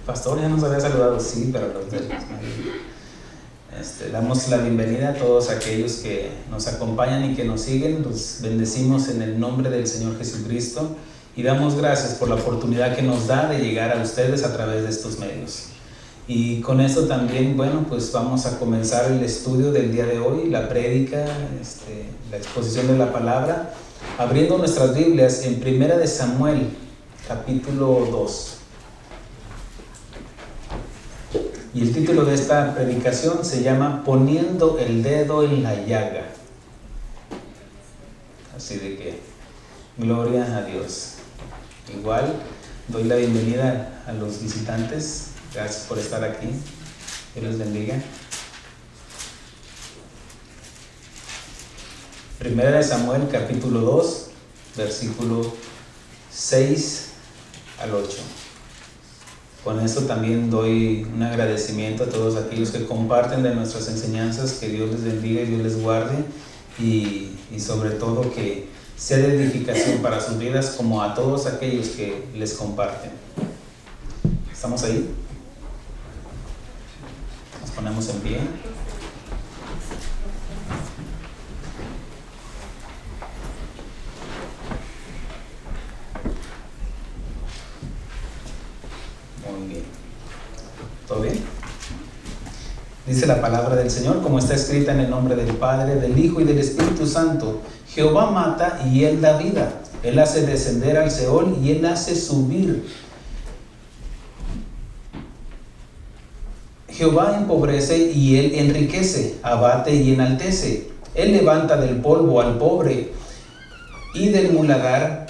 Pastor ya nos había saludado, sí, pero los de damos la bienvenida a todos aquellos que nos acompañan y que nos siguen. Los bendecimos en el nombre del Señor Jesucristo y damos gracias por la oportunidad que nos da de llegar a ustedes a través de estos medios. Y con esto también, bueno, pues vamos a comenzar el estudio del día de hoy, la prédica, la exposición de la palabra, abriendo nuestras Biblias en 1 de Samuel, capítulo 2. Y el título de esta predicación se llama Poniendo el dedo en la llaga. Así de que, gloria a Dios. Igual, doy la bienvenida a los visitantes. Gracias por estar aquí. Dios les bendiga. 1 de Samuel, capítulo 2, versículo 6 al 8. Con esto también doy un agradecimiento a todos aquellos que comparten de nuestras enseñanzas. Que Dios les bendiga y Dios les guarde. Y sobre todo que sea de edificación para sus vidas, como a todos aquellos que les comparten. ¿Estamos ahí? Nos ponemos en pie. Muy bien. ¿Todo bien? Dice la palabra del Señor, como está escrita en el nombre del Padre, del Hijo y del Espíritu Santo. Jehová mata y Él da vida. Él hace descender al Seol y Él hace subir. Jehová empobrece y Él enriquece, abate y enaltece. Él levanta del polvo al pobre y del muladar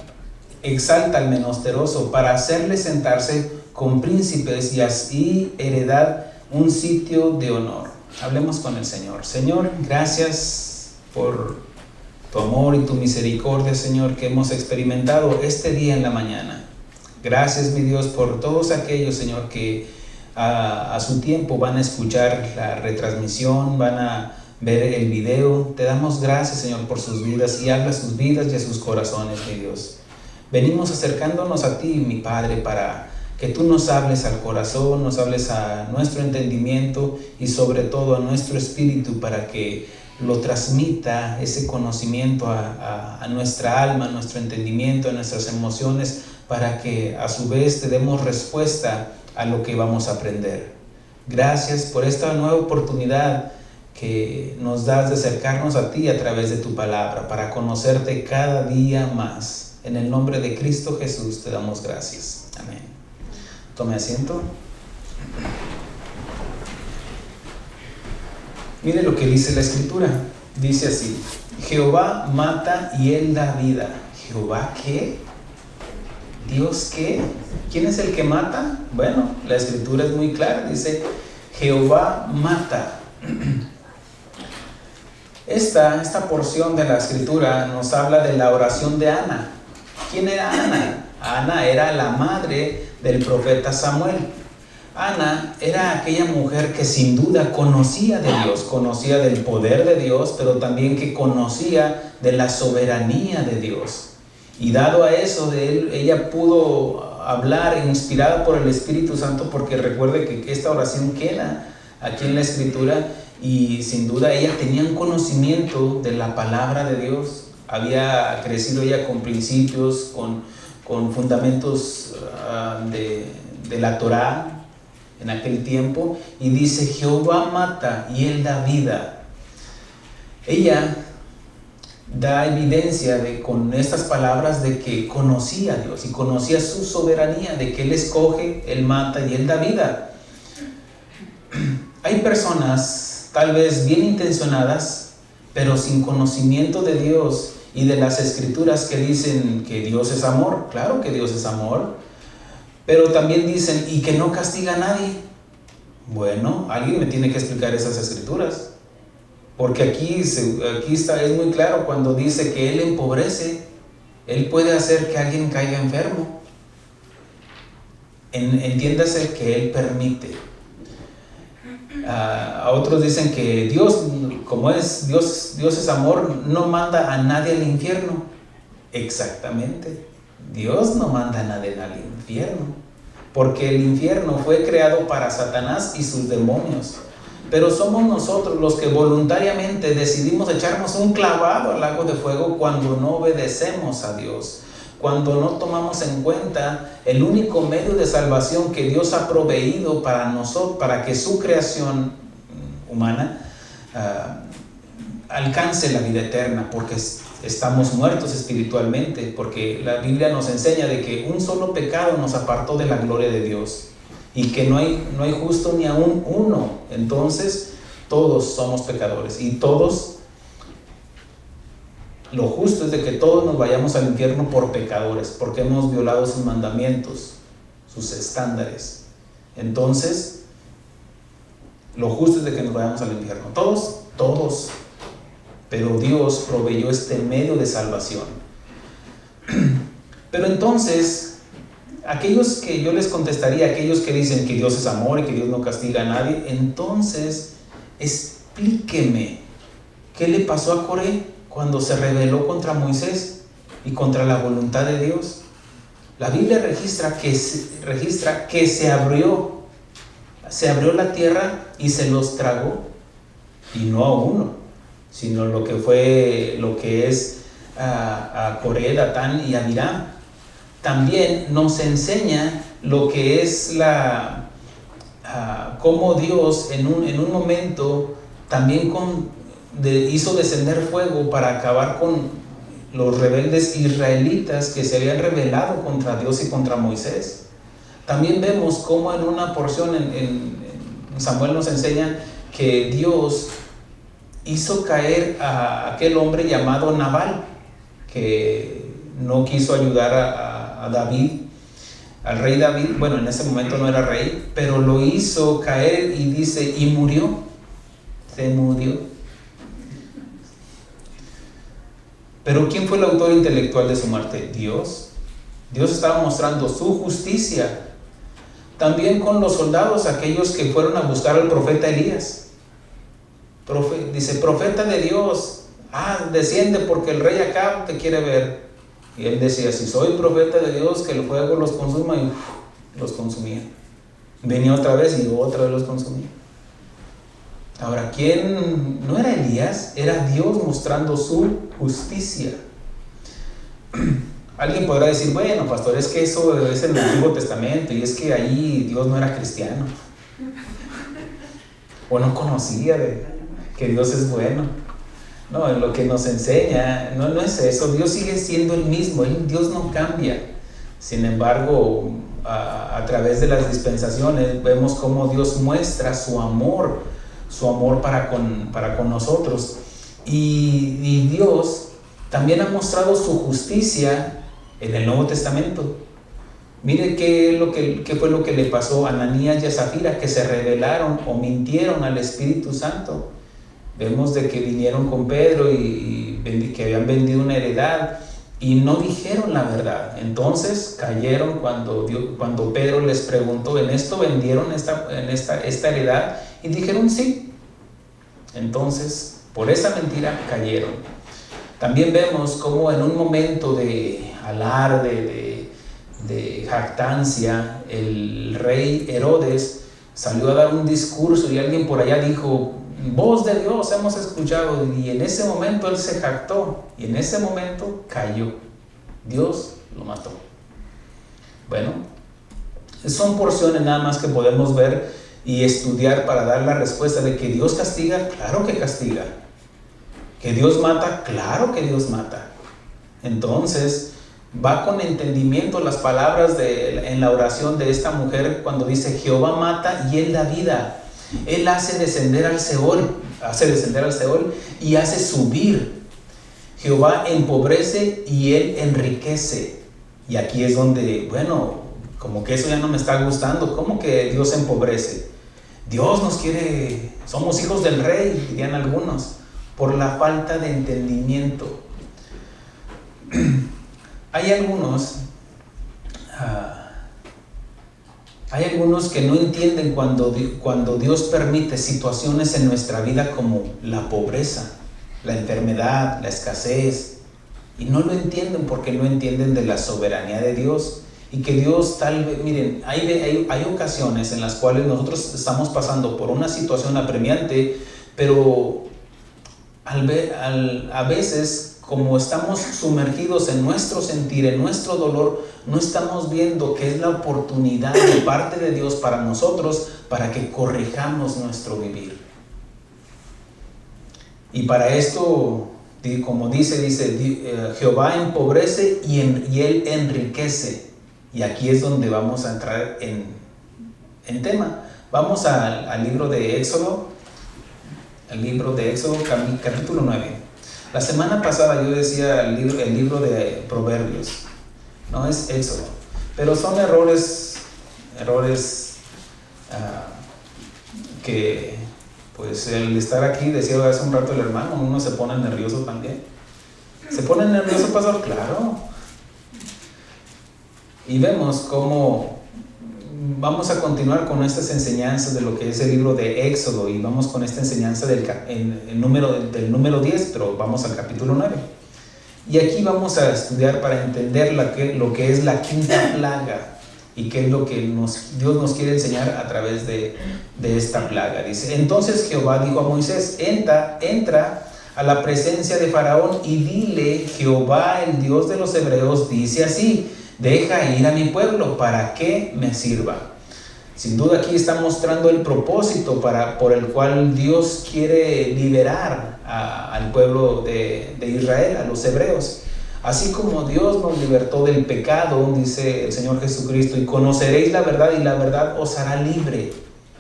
exalta al menesteroso, para hacerle sentarse con príncipes y así heredad un sitio de honor. Hablemos con el Señor. Señor, gracias por tu amor y tu misericordia, Señor, que hemos experimentado este día en la mañana. Gracias, mi Dios, por todos aquellos, Señor, que a su tiempo van a escuchar la retransmisión, van a ver el video. Te damos gracias, Señor, por sus vidas, y habla a sus vidas y a sus corazones, mi Dios. Venimos acercándonos a ti, mi Padre, para que tú nos hables al corazón, nos hables a nuestro entendimiento y sobre todo a nuestro espíritu, para que lo transmita ese conocimiento a nuestra alma, a nuestro entendimiento, a nuestras emociones, para que a su vez te demos respuesta a lo que vamos a aprender. Gracias por esta nueva oportunidad que nos das de acercarnos a ti a través de tu palabra, para conocerte cada día más. En el nombre de Cristo Jesús te damos gracias. Amén. Tome asiento. Mire lo que dice la Escritura. Dice así: Jehová mata y Él da vida. ¿Jehová qué? ¿Dios qué? ¿Quién es el que mata? Bueno, la Escritura es muy clara. Dice, Jehová mata. Esta porción de la Escritura nos habla de la oración de Ana. ¿Quién era Ana? Ana era la madre del profeta Samuel. Ana era aquella mujer que sin duda conocía de Dios, conocía del poder de Dios, pero también que conocía de la soberanía de Dios. Y dado a eso de él, ella pudo hablar inspirada por el Espíritu Santo, porque recuerde que esta oración queda aquí en la Escritura, y sin duda ella tenía un conocimiento de la palabra de Dios. Había crecido ella con principios, con fundamentos de la Torá en aquel tiempo, y dice, Jehová mata y Él da vida. Ella da evidencia con estas palabras de que conocía a Dios y conocía su soberanía, de que Él escoge, Él mata y Él da vida. Hay personas tal vez bien intencionadas, pero sin conocimiento de Dios y de las Escrituras, que dicen que Dios es amor. Claro que Dios es amor, pero también dicen, y que no castiga a nadie. Bueno, alguien me tiene que explicar esas Escrituras. Porque aquí está, es muy claro cuando dice que Él empobrece. Él puede hacer que alguien caiga enfermo. Entiéndase que Él permite. A otros dicen que Dios, como es Dios es amor, no manda a nadie al infierno. Exactamente. Dios no manda a nadie al infierno. porque el infierno fue creado para Satanás y sus demonios. Pero somos nosotros los que voluntariamente decidimos echarnos un clavado al lago de fuego cuando no obedecemos a Dios, cuando no tomamos en cuenta el único medio de salvación que Dios ha proveído para nosotros, para que su creación humana alcance la vida eterna, porque estamos muertos espiritualmente, porque la Biblia nos enseña de que un solo pecado nos apartó de la gloria de Dios y que no hay justo ni aún uno. Entonces todos somos pecadores y todos, lo justo es de que todos nos vayamos al infierno por pecadores, porque hemos violado sus mandamientos, sus estándares. Entonces lo justo es de que nos vayamos al infierno, todos. Pero Dios proveyó este medio de salvación. Pero entonces, aquellos que yo les contestaría, aquellos que dicen que Dios es amor y que Dios no castiga a nadie, entonces explíqueme qué le pasó a Coré cuando se rebeló contra Moisés y contra la voluntad de Dios. La Biblia registra que se abrió la tierra y se los tragó, y no a uno, sino lo que es a Coré, Datán y Abiram. También nos enseña lo que es cómo Dios en un momento también hizo descender fuego para acabar con los rebeldes israelitas que se habían rebelado contra Dios y contra Moisés. También vemos cómo en una porción en Samuel nos enseña que Dios hizo caer a aquel hombre llamado Nabal, que no quiso ayudar a David, al rey David. Bueno, en ese momento no era rey, pero lo hizo caer y dice, y murió, se murió. Pero ¿quién fue el autor intelectual de su muerte? Dios. Dios estaba mostrando su justicia. También con los soldados, aquellos que fueron a buscar al profeta Elías. Dice, profeta de Dios, desciende porque el rey Acab te quiere ver. Y él decía, si soy profeta de Dios, que el fuego los consuma, y los consumía. Venía otra vez y otra vez los consumía. Ahora, ¿quién? No era Elías, era Dios mostrando su justicia. Alguien podrá decir, bueno, pastor, es que eso es en el Antiguo Testamento y es que ahí Dios no era cristiano, o no conocía que Dios es bueno. No, lo que nos enseña no es eso. Dios sigue siendo el mismo, Dios no cambia. Sin embargo, a través de las dispensaciones vemos cómo Dios muestra su amor para con nosotros. Y Dios también ha mostrado su justicia en el Nuevo Testamento. Mire qué fue lo que le pasó a Ananías y a Zafira, que se rebelaron o mintieron al Espíritu Santo. Vemos de que vinieron con Pedro y que habían vendido una heredad y no dijeron la verdad. Entonces cayeron cuando Pedro les preguntó, ¿en esto vendieron esta heredad? Y dijeron sí. Entonces, por esa mentira cayeron. También vemos cómo en un momento de alarde, de jactancia, el rey Herodes salió a dar un discurso y alguien por allá dijo, voz de Dios hemos escuchado, y en ese momento él se jactó y en ese momento cayó. Dios lo mató. Bueno, son porciones nada más que podemos ver y estudiar para dar la respuesta de que Dios castiga, claro que castiga. Que Dios mata, claro que Dios mata. Entonces, va con entendimiento las palabras en la oración de esta mujer cuando dice, Jehová mata y Él da vida. Él hace descender al Seol y hace subir. Jehová empobrece y Él enriquece. Y aquí es donde, bueno, como que eso ya no me está gustando. ¿Cómo que Dios empobrece? Dios nos quiere, somos hijos del rey, dirían algunos, por la falta de entendimiento. Hay algunos que no entienden cuando Dios permite situaciones en nuestra vida como la pobreza, la enfermedad, la escasez, y no lo entienden porque no entienden de la soberanía de Dios y que Dios tal vez, miren, hay ocasiones en las cuales nosotros estamos pasando por una situación apremiante, pero a veces, como estamos sumergidos en nuestro sentir, en nuestro dolor, no estamos viendo que es la oportunidad de parte de Dios para nosotros, para que corrijamos nuestro vivir. Y para esto, como dice Jehová empobrece y Él enriquece. Y aquí es donde vamos a entrar en tema. Vamos al libro de Éxodo, capítulo 9. La semana pasada yo decía el libro de Proverbios, no es Éxodo, pero son errores que, pues, el estar aquí, decía hace un rato el hermano, uno se pone nervioso también. ¿Se pone nervioso, pastor? Claro. Y vemos cómo vamos a continuar con estas enseñanzas de lo que es el libro de Éxodo, y vamos con esta enseñanza del número 10, pero vamos al capítulo 9. Y aquí vamos a estudiar para entender lo que es la quinta plaga y qué es lo que Dios nos quiere enseñar a través de esta plaga. Dice: entonces Jehová dijo a Moisés: entra a la presencia de Faraón y dile: Jehová, el Dios de los hebreos, dice así: deja ir a mi pueblo para que me sirva. Sin duda aquí está mostrando el propósito por el cual Dios quiere liberar al pueblo de Israel, a los hebreos. Así como Dios nos libertó del pecado, dice el Señor Jesucristo: y conoceréis la verdad y la verdad os hará libre.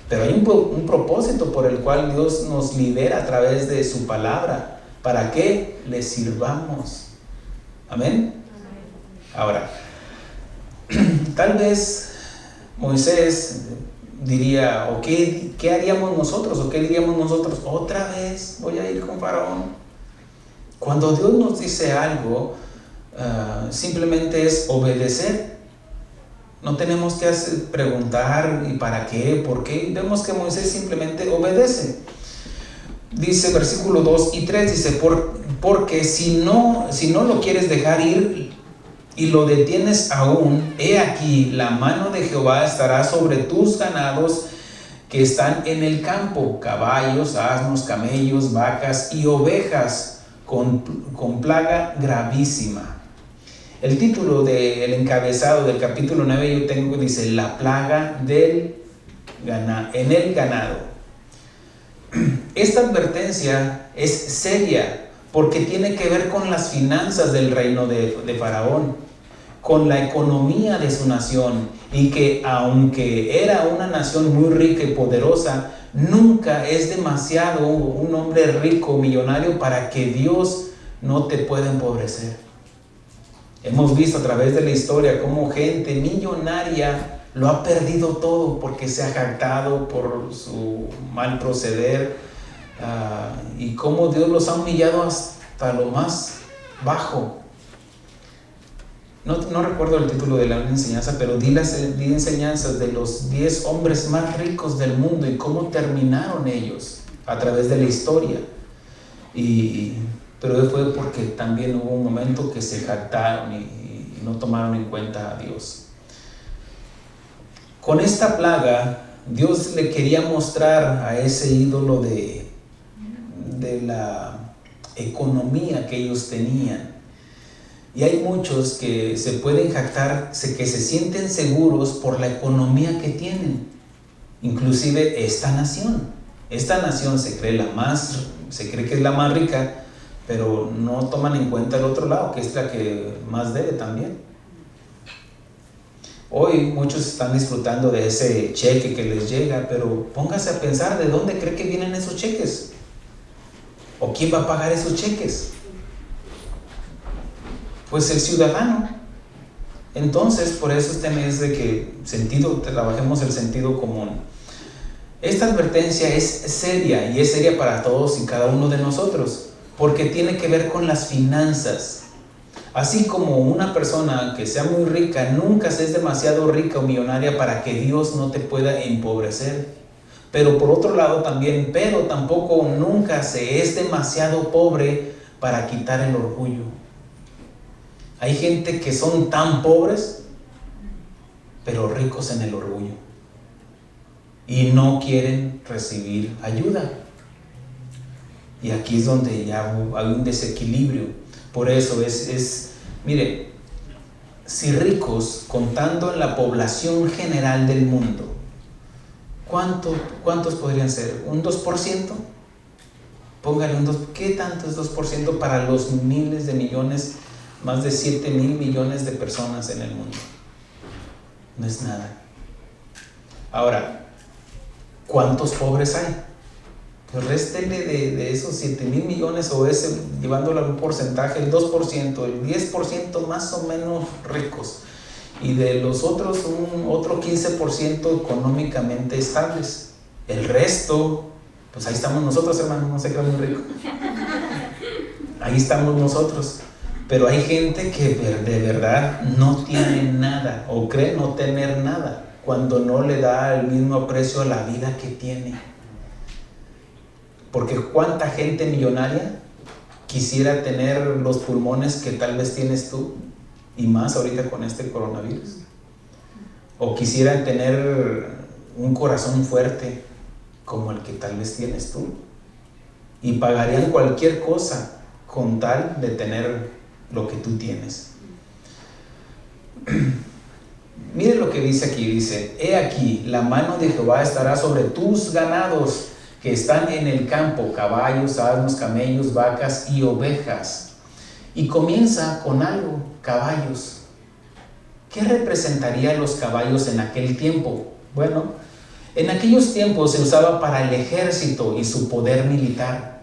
Pero hay un propósito por el cual Dios nos libera a través de su palabra, para que le sirvamos. Amén. Ahora, tal vez Moisés diría: ¿o qué haríamos nosotros? ¿O qué diríamos nosotros? ¿Otra vez voy a ir con Faraón? Cuando Dios nos dice algo, simplemente es obedecer. No tenemos que preguntar ¿y para qué? ¿Por qué? Vemos que Moisés simplemente obedece. Dice versículo 2 y 3, dice: porque si no lo quieres dejar ir y lo detienes aún, he aquí la mano de Jehová estará sobre tus ganados que están en el campo, caballos, asnos, camellos, vacas y ovejas, con plaga gravísima. El título del encabezado del capítulo 9 dice: la plaga en el ganado. Esta advertencia es seria porque tiene que ver con las finanzas del reino de Faraón, con la economía de su nación, y que aunque era una nación muy rica y poderosa, nunca es demasiado un hombre rico, millonario, para que Dios no te pueda empobrecer. Hemos visto a través de la historia cómo gente millonaria lo ha perdido todo porque se ha jactado por su mal proceder, y cómo Dios los ha humillado hasta lo más bajo. No recuerdo el título de la enseñanza, pero di enseñanzas de los 10 hombres más ricos del mundo y cómo terminaron ellos a través de la historia. Pero fue porque también hubo un momento que se jactaron y no tomaron en cuenta a Dios. Con esta plaga, Dios le quería mostrar a ese ídolo de la economía que ellos tenían. Y hay muchos que se pueden jactar, que se sienten seguros por la economía que tienen. Inclusive esta nación se cree que es la más rica, pero no toman en cuenta el otro lado, que es la que más debe también. Hoy muchos están disfrutando de ese cheque que les llega, pero póngase a pensar de dónde cree que vienen esos cheques, o quién va a pagar esos cheques. Pues el ciudadano. Entonces, por eso este mes de que trabajemos el sentido común. Esta advertencia es seria, y es seria para todos y cada uno de nosotros, porque tiene que ver con las finanzas. Así como una persona que sea muy rica, nunca se es demasiado rica o millonaria para que Dios no te pueda empobrecer. Pero por otro lado también, tampoco nunca se es demasiado pobre para quitar el orgullo. Hay gente que son tan pobres pero ricos en el orgullo. Y no quieren recibir ayuda. Y aquí es donde ya hay un desequilibrio. Por eso mire, si ricos, contando en la población general del mundo, ¿cuántos podrían ser? ¿Un 2%? Póngale un 2%. ¿Qué tanto es 2% para los miles de millones, más de 7,000 millones de personas en el mundo? No es nada. Ahora, ¿cuántos pobres hay? Pues réstele de esos 7,000 millones, o llevándolo a un porcentaje, el 2%, el 10% más o menos ricos, y de los otros otro 15% económicamente estables. El resto, pues ahí estamos nosotros, hermanos, no se crean muy ricos. Ahí estamos nosotros. Pero hay gente que de verdad no tiene nada, o cree no tener nada, cuando no le da el mismo aprecio a la vida que tiene. Porque ¿cuánta gente millonaria quisiera tener los pulmones que tal vez tienes tú? Y más ahorita con este coronavirus. O quisiera tener un corazón fuerte como el que tal vez tienes tú. Y pagarían cualquier cosa con tal de tener lo que tú tienes. Mire lo que dice aquí, dice: he aquí, la mano de Jehová estará sobre tus ganados que están en el campo, caballos, asnos, camellos, vacas y ovejas. Y comienza con algo, caballos. ¿Qué representarían los caballos en aquel tiempo? Bueno, en aquellos tiempos se usaba para el ejército y su poder militar.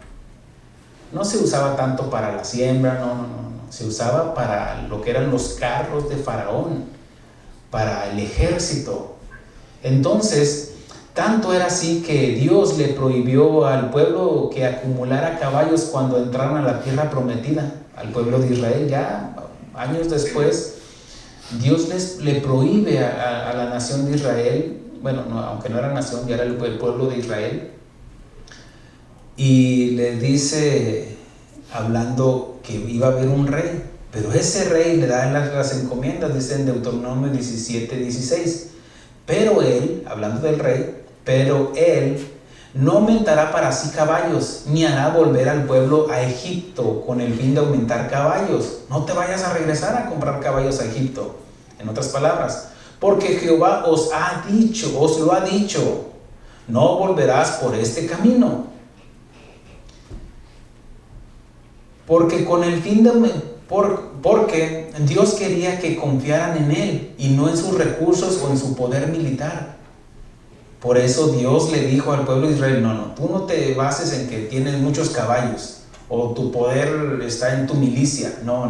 No se usaba tanto para la siembra, no. Se usaba para lo que eran los carros de Faraón, para el ejército. Entonces, tanto era así que Dios le prohibió al pueblo que acumulara caballos cuando entraron a la tierra prometida, al pueblo de Israel. Ya años después, Dios le prohíbe a la nación de Israel, bueno, no, aunque no era nación, ya era el pueblo de Israel, y le dice, hablando que iba a haber un rey, pero ese rey le da las encomiendas, dice en Deuteronomio 17:16. Pero él, hablando del rey, pero él no aumentará para sí caballos, ni hará volver al pueblo a Egipto con el fin de aumentar caballos. No te vayas a regresar a comprar caballos a Egipto. En otras palabras, porque Jehová os lo ha dicho, no volverás por este camino. Porque con el fin de porque Dios quería que confiaran en Él y no en sus recursos o en su poder militar. Por eso Dios le dijo al pueblo de Israel: no, tú no te bases en que tienes muchos caballos o tu poder está en tu milicia. No.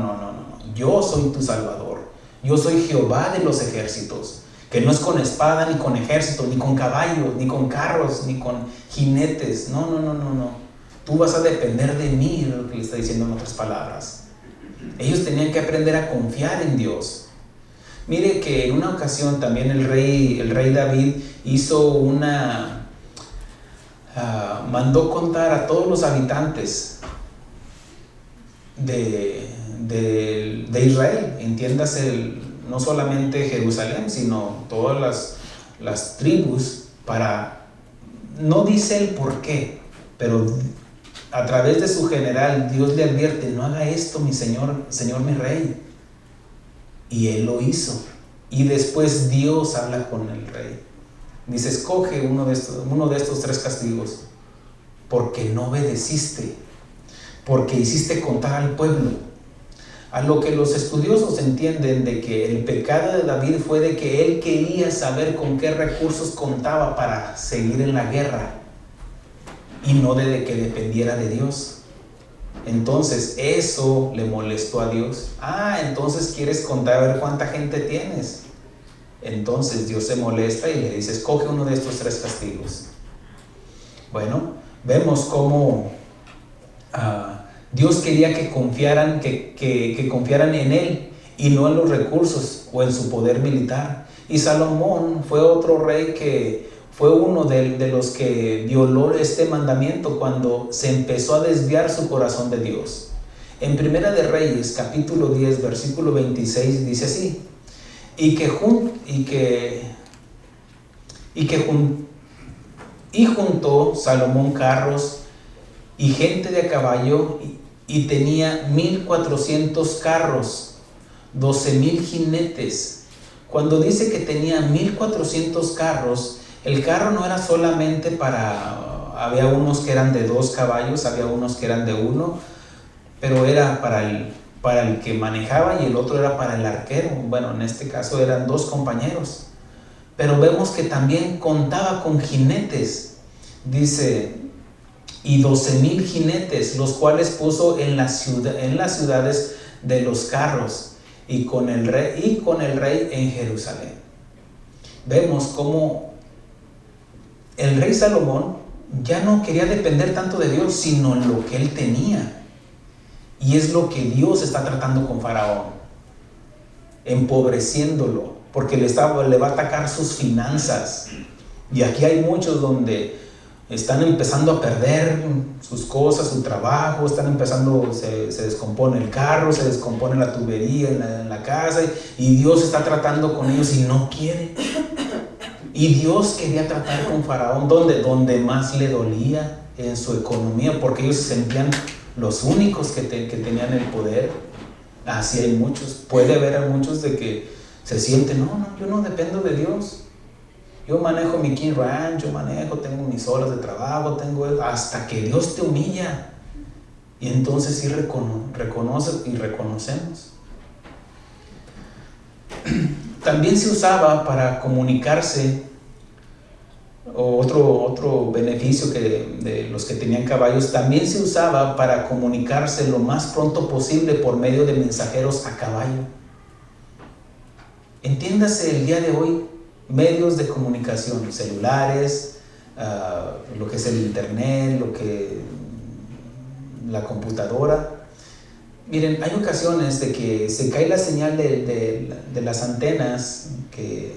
Yo soy tu Salvador. Yo soy Jehová de los ejércitos, que no es con espada, ni con ejército, ni con caballos, ni con carros, ni con jinetes. No. Tú vas a depender de mí, es lo que le está diciendo en otras palabras. Ellos tenían que aprender a confiar en Dios. Mire que en una ocasión también el rey David hizo mandó contar a todos los habitantes de Israel, entiéndase, no solamente Jerusalén, sino todas las tribus, no dice el por qué, pero a través de su general Dios le advierte: no haga esto, mi señor mi rey. Y él lo hizo. Y después Dios habla con el rey. Dice: escoge uno de estos 3 castigos, porque no obedeciste, porque hiciste contar al pueblo. A lo que los estudiosos entienden de que el pecado de David fue de que él quería saber con qué recursos contaba para seguir en la guerra, y no de que dependiera de Dios. Entonces eso le molestó a Dios. Entonces quieres contar a ver cuánta gente tienes. Entonces Dios se molesta y le dice: escoge uno de estos 3 castigos. Bueno, vemos cómo Dios quería que confiaran en Él y no en los recursos o en su poder militar. Y Salomón fue otro rey que fue uno de los que violó este mandamiento cuando se empezó a desviar su corazón de Dios. En Primera de Reyes, capítulo 10, versículo 26, dice así: y juntó Salomón carros y gente de a caballo, y tenía 1400 carros, 12,000 jinetes. Cuando dice que tenía 1400 carros, el carro no era solamente había unos que eran de 2 caballos, había unos que eran de 1, pero era para el que manejaba, y el otro era para el arquero. Bueno, en este caso eran 2 compañeros. Pero vemos que también contaba con jinetes, dice, y 12,000 jinetes, los cuales puso en las ciudades de los carros, y con el rey en Jerusalén. Vemos cómo el rey Salomón ya no quería depender tanto de Dios, sino en lo que él tenía. Y es lo que Dios está tratando con Faraón, empobreciéndolo, porque le va a atacar sus finanzas. Y aquí hay muchos donde están empezando a perder sus cosas, su trabajo, se descompone el carro, se descompone la tubería en la casa, y Dios está tratando con ellos y no quiere. Y Dios quería tratar con Faraón donde más le dolía, en su economía, porque ellos se sentían los únicos que tenían el poder. Así hay muchos, puede haber a muchos de que se sienten, no, yo no dependo de Dios. Yo manejo mi King Ranch, tengo mis horas de trabajo, hasta que Dios te humilla. Y entonces sí reconoces y reconocemos. También se usaba para comunicarse, otro beneficio de los que tenían caballos, también se usaba para comunicarse lo más pronto posible por medio de mensajeros a caballo. Entiéndase el día de hoy, medios de comunicación, celulares, lo que es el internet, la computadora. Miren, hay ocasiones de que se cae la señal de las antenas que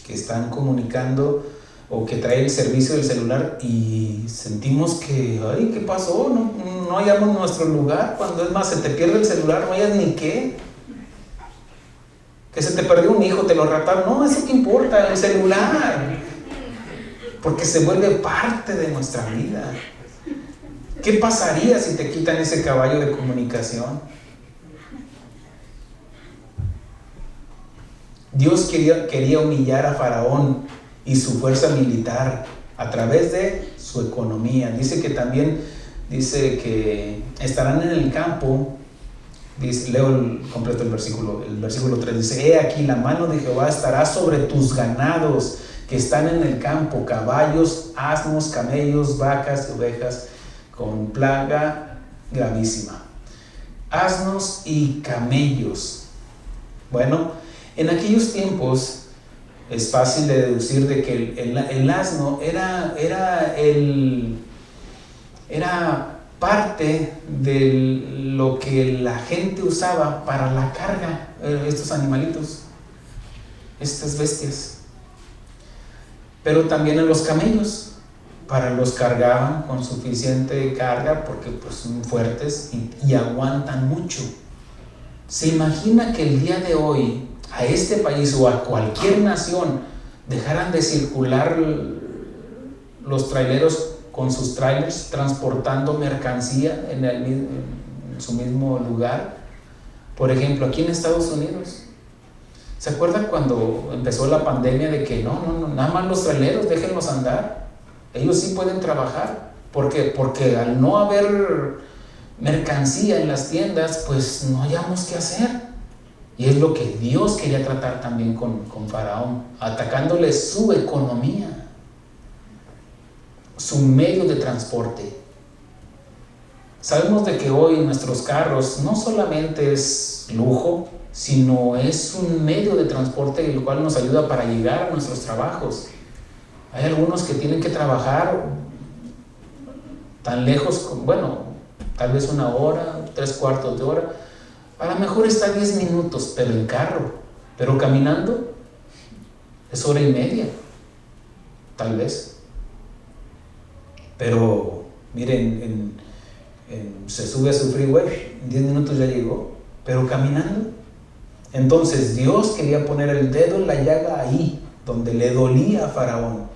están comunicando, o que trae el servicio del celular, y sentimos que, ay, ¿qué pasó? No hallamos nuestro lugar. Cuando es más, se te pierde el celular, no hayas ni qué. Que se te perdió un hijo, te lo raptaron. No, eso qué importa, el celular. Porque se vuelve parte de nuestra vida. ¿Qué pasaría si te quitan ese caballo de comunicación? Dios quería humillar a Faraón y su fuerza militar a través de su economía. Dice que estarán en el campo. Leo completo el versículo 3, dice: he aquí, la mano de Jehová estará sobre tus ganados que están en el campo, caballos, asnos, camellos, vacas y ovejas, con plaga gravísima. Asnos y camellos. Bueno, en aquellos tiempos es fácil de deducir de que el asno era parte de lo que la gente usaba para la carga, estos animalitos, estas bestias. Pero también en los camellos, los cargaban con suficiente carga, porque pues son fuertes y aguantan mucho. ¿Se imagina que el día de hoy a este país o a cualquier nación dejaran de circular los traileros con sus trailers transportando mercancía en su mismo lugar? Por ejemplo, aquí en Estados Unidos, ¿se acuerdan cuando empezó la pandemia de que no, nada más los traileros déjenlos andar? Ellos sí pueden trabajar. ¿Por qué? Porque al no haber mercancía en las tiendas, pues no hayamos qué hacer. Y es lo que Dios quería tratar también con Faraón, atacándole su economía, su medio de transporte. Sabemos de que hoy nuestros carros no solamente es lujo, sino es un medio de transporte el cual nos ayuda para llegar a nuestros trabajos. Hay algunos que tienen que trabajar tan lejos, tal vez 1 hora, 3/4 de hora. A lo mejor está 10 minutos, pero en carro. Pero caminando es 1:30, tal vez. Pero miren, se sube a su freeway, en 10 minutos ya llegó. Pero caminando, Entonces Dios quería poner el dedo en la llaga ahí, donde le dolía a Faraón.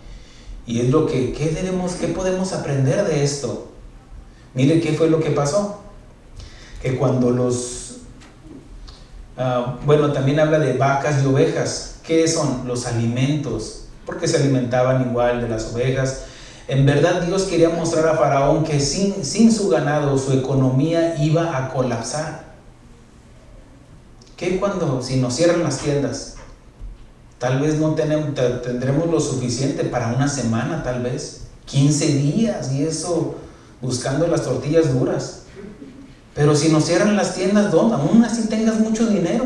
Y es lo que, ¿qué podemos aprender de esto? Mire qué fue lo que pasó. Que cuando también habla de vacas y ovejas. ¿Qué son? Los alimentos, porque se alimentaban igual de las ovejas. En verdad Dios quería mostrar a Faraón que sin su ganado, su economía iba a colapsar. ¿Qué si nos cierran las tiendas? Tal vez no tendremos lo suficiente para una semana, tal vez 15 días, y eso buscando las tortillas duras. Pero si nos cierran las tiendas, ¿dónde? Aún así tengas mucho dinero,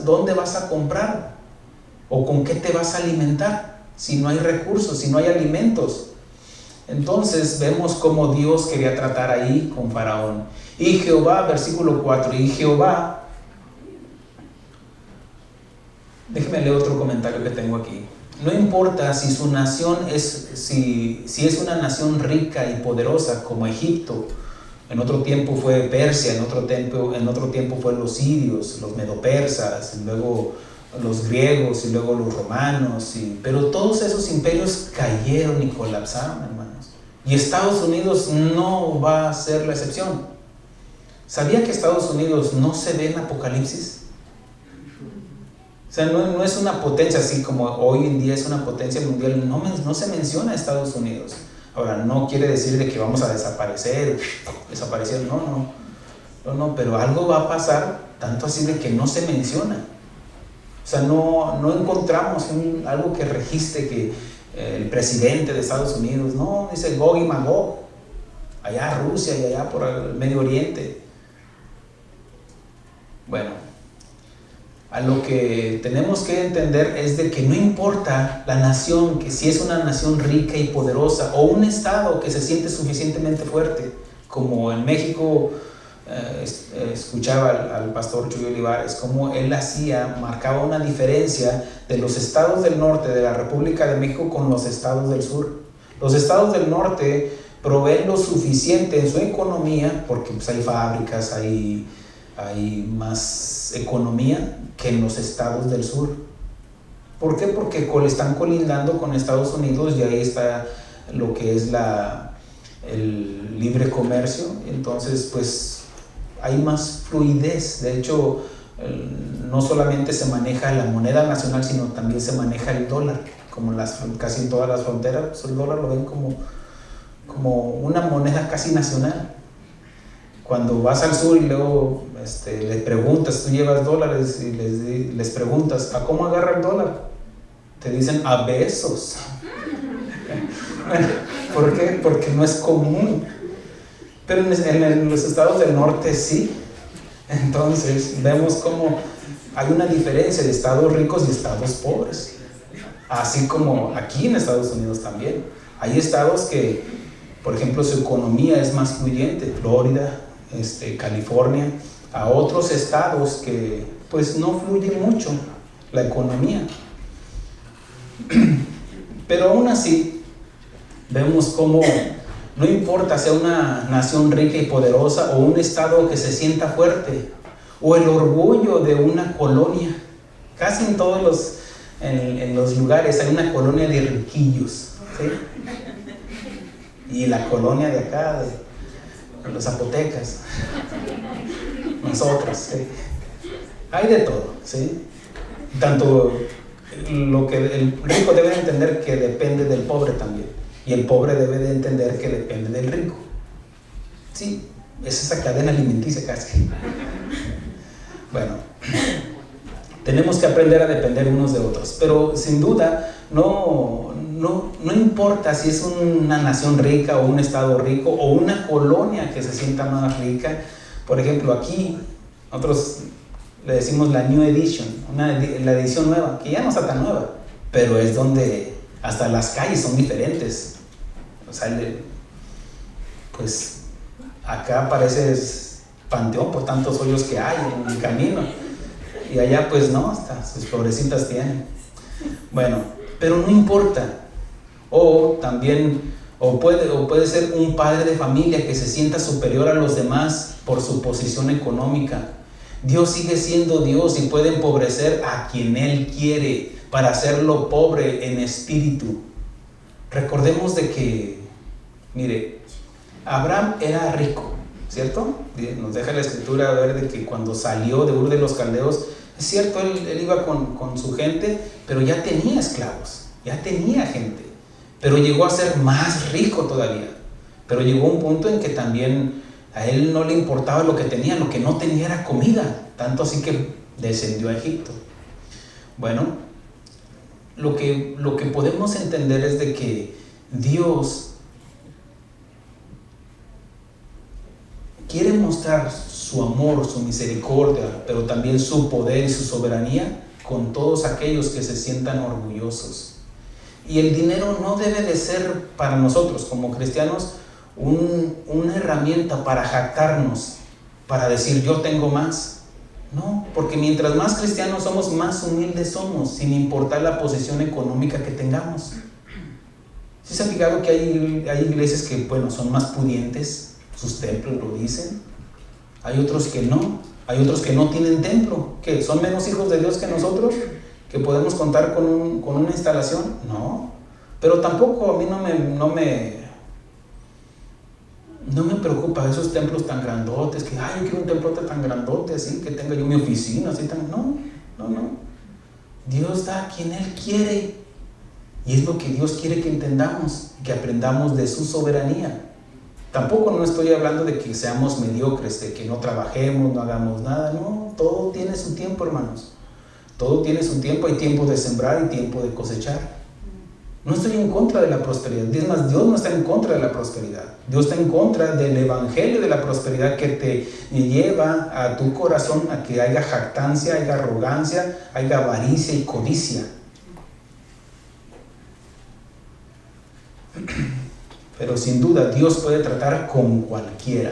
¿dónde vas a comprar? ¿O con qué te vas a alimentar? Si no hay recursos, si no hay alimentos. Entonces vemos cómo Dios quería tratar ahí con Faraón. Y Jehová, versículo 4, y Jehová, déjeme leer otro comentario que tengo aquí. No importa si su nación si es una nación rica y poderosa como Egipto, en otro tiempo fue Persia, en otro tiempo fue los sirios, los medopersas, y luego los griegos y luego los romanos, pero todos esos imperios cayeron y colapsaron, hermanos. Y Estados Unidos no va a ser la excepción. ¿Sabía que Estados Unidos no se ve en Apocalipsis? O sea, no es una potencia así como hoy en día es una potencia mundial, no se menciona a Estados Unidos. Ahora, no quiere decir de que vamos a desaparecer, no, pero algo va a pasar, tanto así de que no se menciona. O sea, no encontramos algo que registre que el presidente de Estados Unidos, no, dice Gog y Magog, allá Rusia y allá por el Medio Oriente. Bueno, a lo que tenemos que entender es de que no importa la nación, que si es una nación rica y poderosa o un estado que se siente suficientemente fuerte, como en México. Escuchaba al pastor Chuy Olivares cómo él marcaba una diferencia de los estados del norte de la República de México con los estados del sur. Los estados del norte proveen lo suficiente en su economía, porque pues, hay fábricas, hay más economía que en los estados del sur. ¿Por qué? Porque están colindando con Estados Unidos y ahí está lo que es el libre comercio. Entonces pues hay más fluidez. De hecho, no solamente se maneja la moneda nacional, sino también se maneja el dólar. Como casi en todas las fronteras, pues el dólar lo ven como una moneda casi nacional. Cuando vas al sur y luego le preguntas, tú llevas dólares y les preguntas, ¿a cómo agarra el dólar? Te dicen a besos. ¿Por qué? Porque no es común. Pero en los estados del norte sí. Entonces vemos cómo hay una diferencia de estados ricos y estados pobres. Así como aquí en Estados Unidos también. Hay estados que, por ejemplo, su economía es más fluyente. Florida, California. A otros estados que pues no fluye mucho la economía. Pero aún así vemos cómo no importa sea una nación rica y poderosa o un estado que se sienta fuerte o el orgullo de una colonia. Casi en todos los lugares hay una colonia de riquillos, ¿sí? Y la colonia de acá, de los zapotecas, nosotros, ¿sí? Hay de todo, ¿sí? Tanto lo que el rico debe entender que depende del pobre también. Y el pobre debe de entender que depende del rico. Sí, es esa cadena alimenticia casi. Bueno, tenemos que aprender a depender unos de otros. Pero sin duda, no importa si es una nación rica o un estado rico o una colonia que se sienta más rica. Por ejemplo, aquí nosotros le decimos la New Edition, la edición nueva, que ya no está tan nueva, pero es donde hasta las calles son diferentes. O sea, pues acá parece panteón por tantos hoyos que hay en el camino. Y allá pues no, hasta sus florecitas tienen. Bueno, pero no importa. O puede ser un padre de familia que se sienta superior a los demás por su posición económica. Dios sigue siendo Dios y puede empobrecer a quien Él quiere para hacerlo pobre en espíritu. Recordemos de que, mire, Abraham era rico, ¿cierto? Nos deja la escritura ver de que cuando salió de Ur de los Caldeos, es cierto, él iba con su gente, pero ya tenía esclavos, ya tenía gente, pero llegó a ser más rico todavía. Pero llegó un punto en que también a él no le importaba lo que tenía, lo que no tenía era comida, tanto así que descendió a Egipto. Bueno, lo que podemos entender es de que Dios quiere mostrar su amor, su misericordia, pero también su poder y su soberanía con todos aquellos que se sientan orgullosos. Y el dinero no debe de ser para nosotros como cristianos una herramienta para jactarnos, para decir yo tengo más. No, porque mientras más cristianos somos, más humildes somos, sin importar la posición económica que tengamos. ¿Sí se ha fijado que hay iglesias que, bueno, son más pudientes? Sus templos lo dicen. Hay otros que no. Hay otros que no tienen templo. ¿Qué? ¿Son menos hijos de Dios que nosotros? ¿Que podemos contar con una instalación? No. Pero tampoco a mí no me preocupa esos templos tan grandotes, que yo quiero un templote tan grandote, así, que tenga yo mi oficina, así tan... No. Dios da a quien Él quiere. Y es lo que Dios quiere que entendamos, que aprendamos de su soberanía. Tampoco no estoy hablando de que seamos mediocres, de que no trabajemos, no hagamos nada. No, todo tiene su tiempo, hermanos. Todo tiene su tiempo. Hay tiempo de sembrar y tiempo de cosechar. No estoy en contra de la prosperidad. Es más, Dios no está en contra de la prosperidad. Dios está en contra del evangelio de la prosperidad que te lleva a tu corazón a que haya jactancia, haya arrogancia, haya avaricia y codicia. Pero sin duda Dios puede tratar con cualquiera.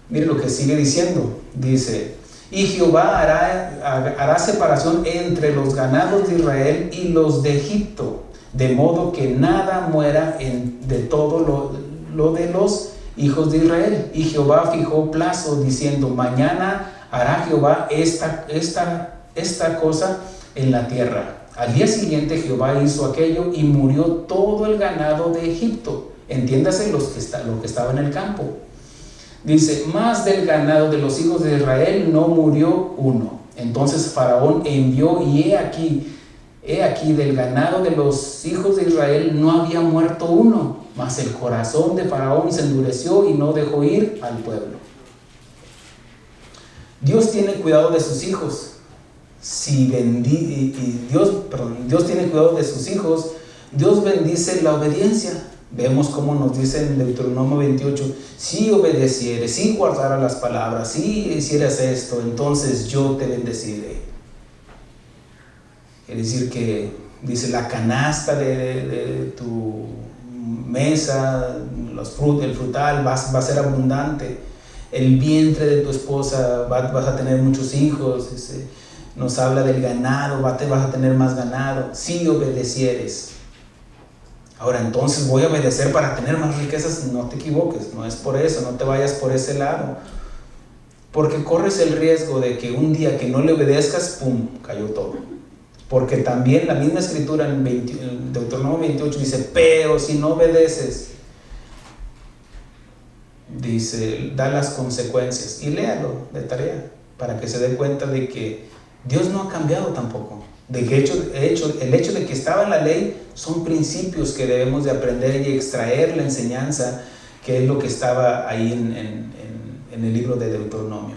Mire lo que sigue diciendo. Dice: y Jehová hará separación entre los ganados de Israel y los de Egipto, de modo que nada muera de todo lo de los hijos de Israel. Y Jehová fijó plazo, diciendo: mañana hará Jehová esta cosa en la tierra. Al día siguiente Jehová hizo aquello y murió todo el ganado de Egipto. Entiéndase lo que estaba en el campo. Dice: más del ganado de los hijos de Israel no murió uno. Entonces Faraón envió, y he aquí del ganado de los hijos de Israel no había muerto uno. Mas el corazón de Faraón se endureció y no dejó ir al pueblo. Dios tiene cuidado de sus hijos. Dios tiene cuidado de sus hijos. Dios bendice la obediencia. Vemos cómo nos dice en Deuteronomio 28: si obedecieres, si guardaras las palabras, si hicieras esto, entonces yo te bendeciré. Quiere decir que, dice, la canasta de tu mesa, el frutal va a ser abundante. El vientre de tu esposa vas a tener muchos hijos. Nos habla del ganado, vas a tener más ganado, si obedecieres. Ahora, entonces voy a obedecer para tener más riquezas. No te equivoques, no es por eso, no te vayas por ese lado, porque corres el riesgo de que un día que no le obedezcas, ¡pum!, cayó todo. Porque también la misma escritura en Deuteronomio 28 dice: pero si no obedeces, dice, da las consecuencias. Y léalo de tarea para que se dé cuenta de que Dios no ha cambiado tampoco. De que el hecho de que estaba en la ley son principios que debemos de aprender y extraer la enseñanza, que es lo que estaba ahí en el libro de Deuteronomio.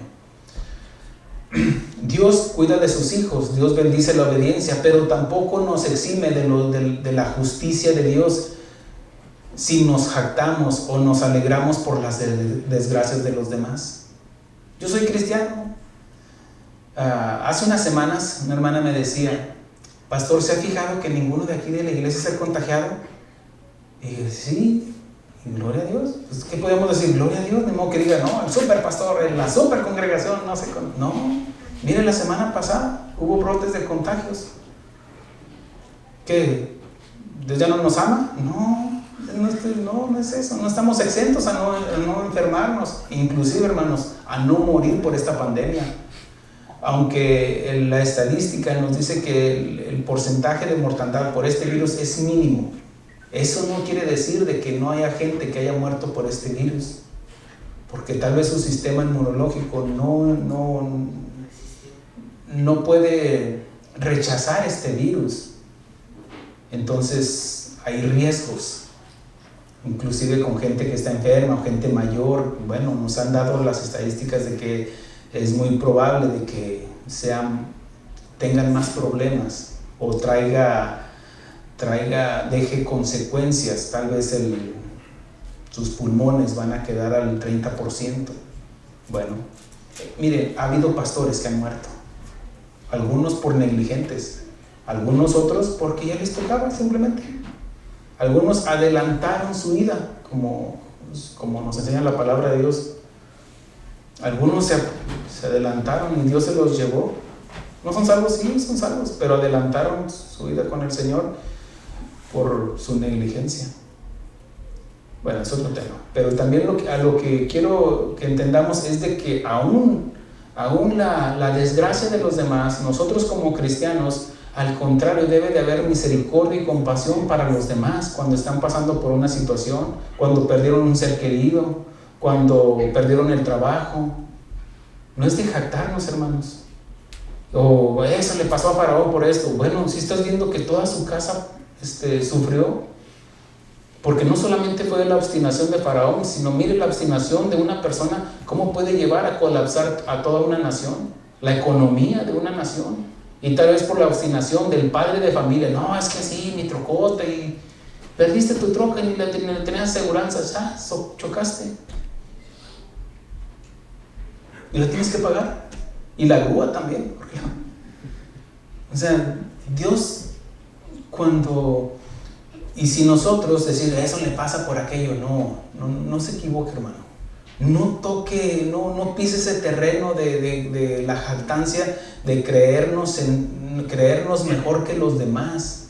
Dios cuida de sus hijos, Dios bendice la obediencia, pero tampoco nos exime de la justicia de Dios si nos jactamos o nos alegramos por las desgracias de los demás. Yo soy cristiano. Hace unas semanas una hermana me decía: pastor, ¿se ha fijado que ninguno de aquí de la iglesia se ha contagiado? Y dije: sí, y gloria a Dios. Pues, ¿qué podemos decir? Gloria a Dios, de modo que diga: no, el super pastor, en la super congregación, no sé. No, miren, la semana pasada hubo brotes de contagios. ¿Qué? ¿Dios ya no nos ama? No, no es eso. No estamos exentos a no enfermarnos, inclusive, hermanos, a no morir por esta pandemia. Aunque la estadística nos dice que el porcentaje de mortandad por este virus es mínimo, eso no quiere decir de que no haya gente que haya muerto por este virus, porque tal vez su sistema inmunológico no puede rechazar este virus. Entonces hay riesgos, inclusive con gente que está enferma o gente mayor. Bueno, nos han dado las estadísticas de que es muy probable de que tengan más problemas o deje consecuencias. Tal vez sus pulmones van a quedar al 30%. Bueno, mire, ha habido pastores que han muerto, algunos por negligentes, algunos otros porque ya les tocaba simplemente. Algunos adelantaron su vida, como nos enseña la palabra de Dios. Algunos se adelantaron y Dios se los llevó. ¿No son salvos? Sí, son salvos, pero adelantaron su vida con el Señor por su negligencia. Bueno, eso es otro tema. Pero también a lo que quiero que entendamos es de que aún la desgracia de los demás, nosotros como cristianos, al contrario, debe de haber misericordia y compasión para los demás cuando están pasando por una situación, cuando perdieron un ser querido, cuando perdieron el trabajo. No es de jactarnos, hermanos. O eso le pasó a Faraón por esto. Bueno, si estás viendo que toda su casa sufrió, porque no solamente fue la obstinación de Faraón, sino mire la obstinación de una persona, cómo puede llevar a colapsar a toda una nación, la economía de una nación. Y tal vez por la obstinación del padre de familia, no, es que sí, mi trocota, y perdiste tu troca y ni le tenías aseguranza, ya, chocaste. Y la tienes que pagar. Y la grúa también. O sea, Dios, y si nosotros decir, eso le pasa por aquello, no se equivoque, hermano. No toque, no pise ese terreno de la jactancia, de creernos mejor que los demás,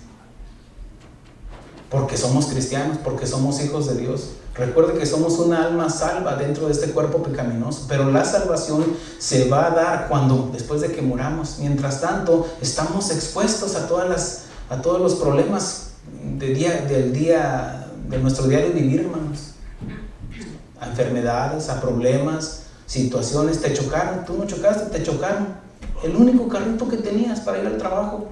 porque somos cristianos, porque somos hijos de Dios. Recuerde que somos una alma salva dentro de este cuerpo pecaminoso, pero la salvación se va a dar después de que muramos. Mientras tanto, estamos expuestos a todos los problemas de nuestro diario vivir, hermanos. A enfermedades, a problemas, situaciones. Te chocaron, tú no chocaste, te chocaron. El único carrito que tenías para ir al trabajo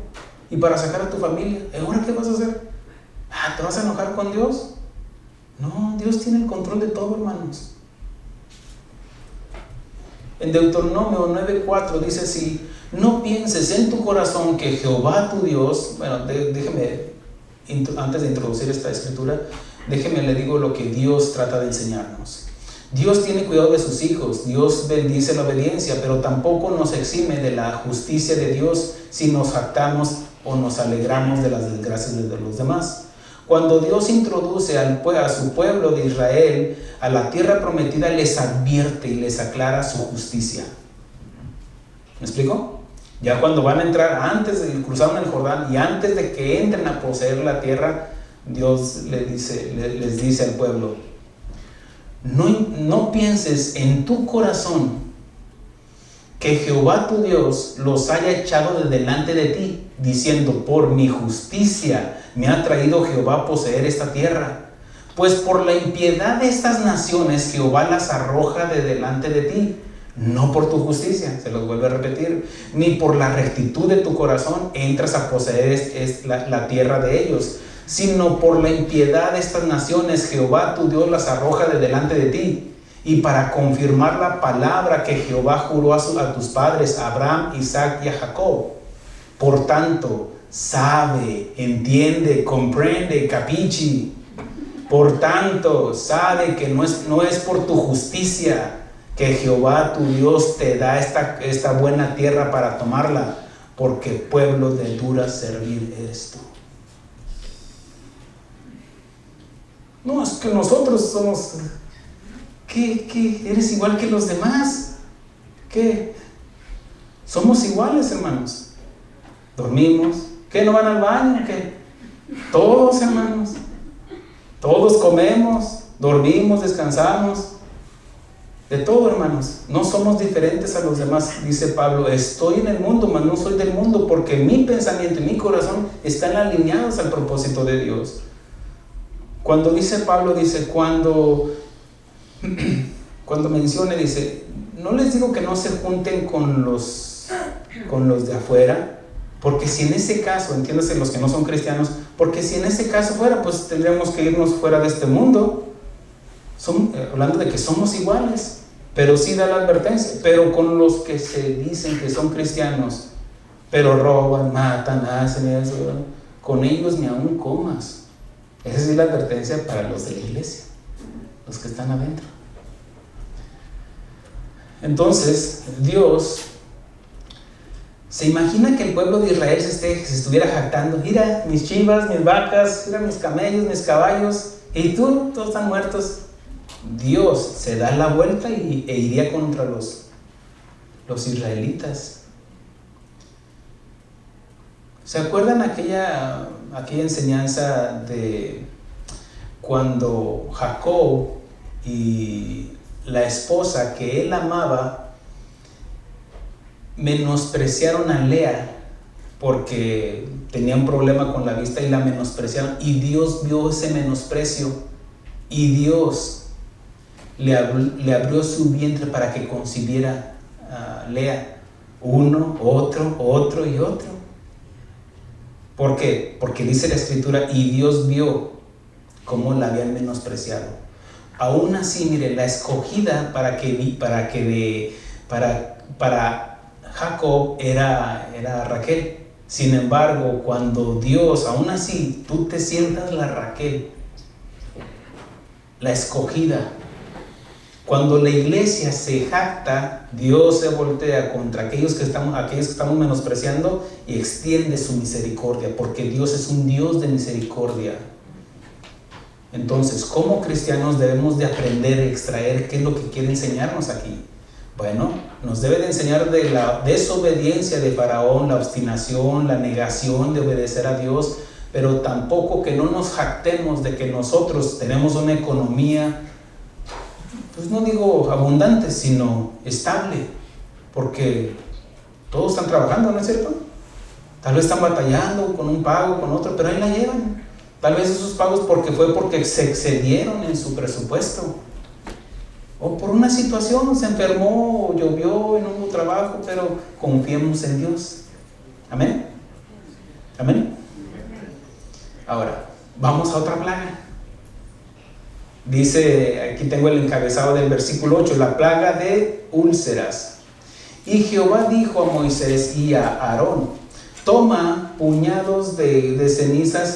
y para sacar a tu familia. ¿Y ahora qué vas a hacer? ¿Te vas a enojar con Dios? No, Dios tiene el control de todo, hermanos. En Deuteronomio 9:4 dice así: no pienses en tu corazón que Jehová tu Dios. Bueno, déjeme, antes de introducir esta escritura, déjeme le digo lo que Dios trata de enseñarnos. Dios tiene cuidado de sus hijos, Dios bendice la obediencia, pero tampoco nos exime de la justicia de Dios si nos jactamos o nos alegramos de las desgracias de los demás. Cuando Dios introduce a su pueblo de Israel a la tierra prometida, les advierte y les aclara su justicia. ¿Me explico? Ya cuando van a entrar, antes de cruzar el Jordán y antes de que entren a poseer la tierra, Dios les dice al pueblo: no pienses en tu corazón que Jehová tu Dios los haya echado de delante de ti, diciendo: por mi justicia me ha traído Jehová a poseer esta tierra. Pues por la impiedad de estas naciones Jehová las arroja de delante de ti, no por tu justicia, se los vuelvo a repetir, ni por la rectitud de tu corazón entras a poseer la tierra de ellos, sino por la impiedad de estas naciones Jehová tu Dios las arroja de delante de ti, y para confirmar la palabra que Jehová juró a tus padres, a Abraham, Isaac y a Jacob. Por tanto, sabe, entiende, comprende, capichi. Por tanto, sabe que no es por tu justicia que Jehová tu Dios te da esta buena tierra para tomarla, porque pueblo de dura servir eres tú. No, es que nosotros somos... ¿Qué? ¿Eres igual que los demás? ¿Qué? Somos iguales, hermanos. Dormimos. ¿Qué? ¿No van al baño? ¿Qué? Todos, hermanos. Todos comemos, dormimos, descansamos. De todo, hermanos. No somos diferentes a los demás. Dice Pablo, estoy en el mundo, mas no soy del mundo, porque mi pensamiento y mi corazón están alineados al propósito de Dios. Cuando dice Pablo, dice, cuando menciona, dice, no les digo que no se junten con los de afuera, porque si en ese caso, entiéndase los que no son cristianos, porque si en ese caso fuera, pues tendríamos que irnos fuera de este mundo. Hablando de que somos iguales, pero sí da la advertencia, pero con los que se dicen que son cristianos, pero roban, matan, hacen eso, con ellos ni aún comas. Esa es la advertencia para los de la iglesia, los que están adentro. Entonces, Dios se imagina que el pueblo de Israel se estuviera jactando, mira mis chivas, mis vacas, mira mis camellos, mis caballos, y tú, todos están muertos. Dios se da la vuelta e iría contra los israelitas. ¿Se acuerdan aquella enseñanza de cuando Jacob y la esposa que él amaba menospreciaron a Lea porque tenía un problema con la vista y la menospreciaron, y Dios vio ese menosprecio y Dios le abrió su vientre para que concibiera a Lea? Uno, otro y otro. ¿Por qué? Porque dice la escritura, y Dios vio cómo la habían menospreciado. Aún así, mire, la escogida para Jacob era Raquel. Sin embargo, cuando Dios, aún así, tú te sientas la Raquel, la escogida. Cuando la iglesia se jacta, Dios se voltea contra aquellos que estamos menospreciando y extiende su misericordia, porque Dios es un Dios de misericordia. Entonces, como cristianos debemos de aprender a extraer qué es lo que quiere enseñarnos aquí. Bueno, nos debe de enseñar de la desobediencia de Faraón, la obstinación, la negación de obedecer a Dios, pero tampoco que no nos jactemos de que nosotros tenemos una economía, pues no digo abundante, sino estable, porque todos están trabajando, ¿no es cierto? Tal vez están batallando con un pago, con otro, pero ahí la llevan. Tal vez esos pagos porque se excedieron en su presupuesto, o por una situación, se enfermó, o llovió y no hubo trabajo, pero confiemos en Dios. ¿Amén? ¿Amén? Ahora, vamos a otra plaga. Dice, aquí tengo el encabezado del versículo 8, la plaga de úlceras. Y Jehová dijo a Moisés y a Aarón, toma puñados de ceniza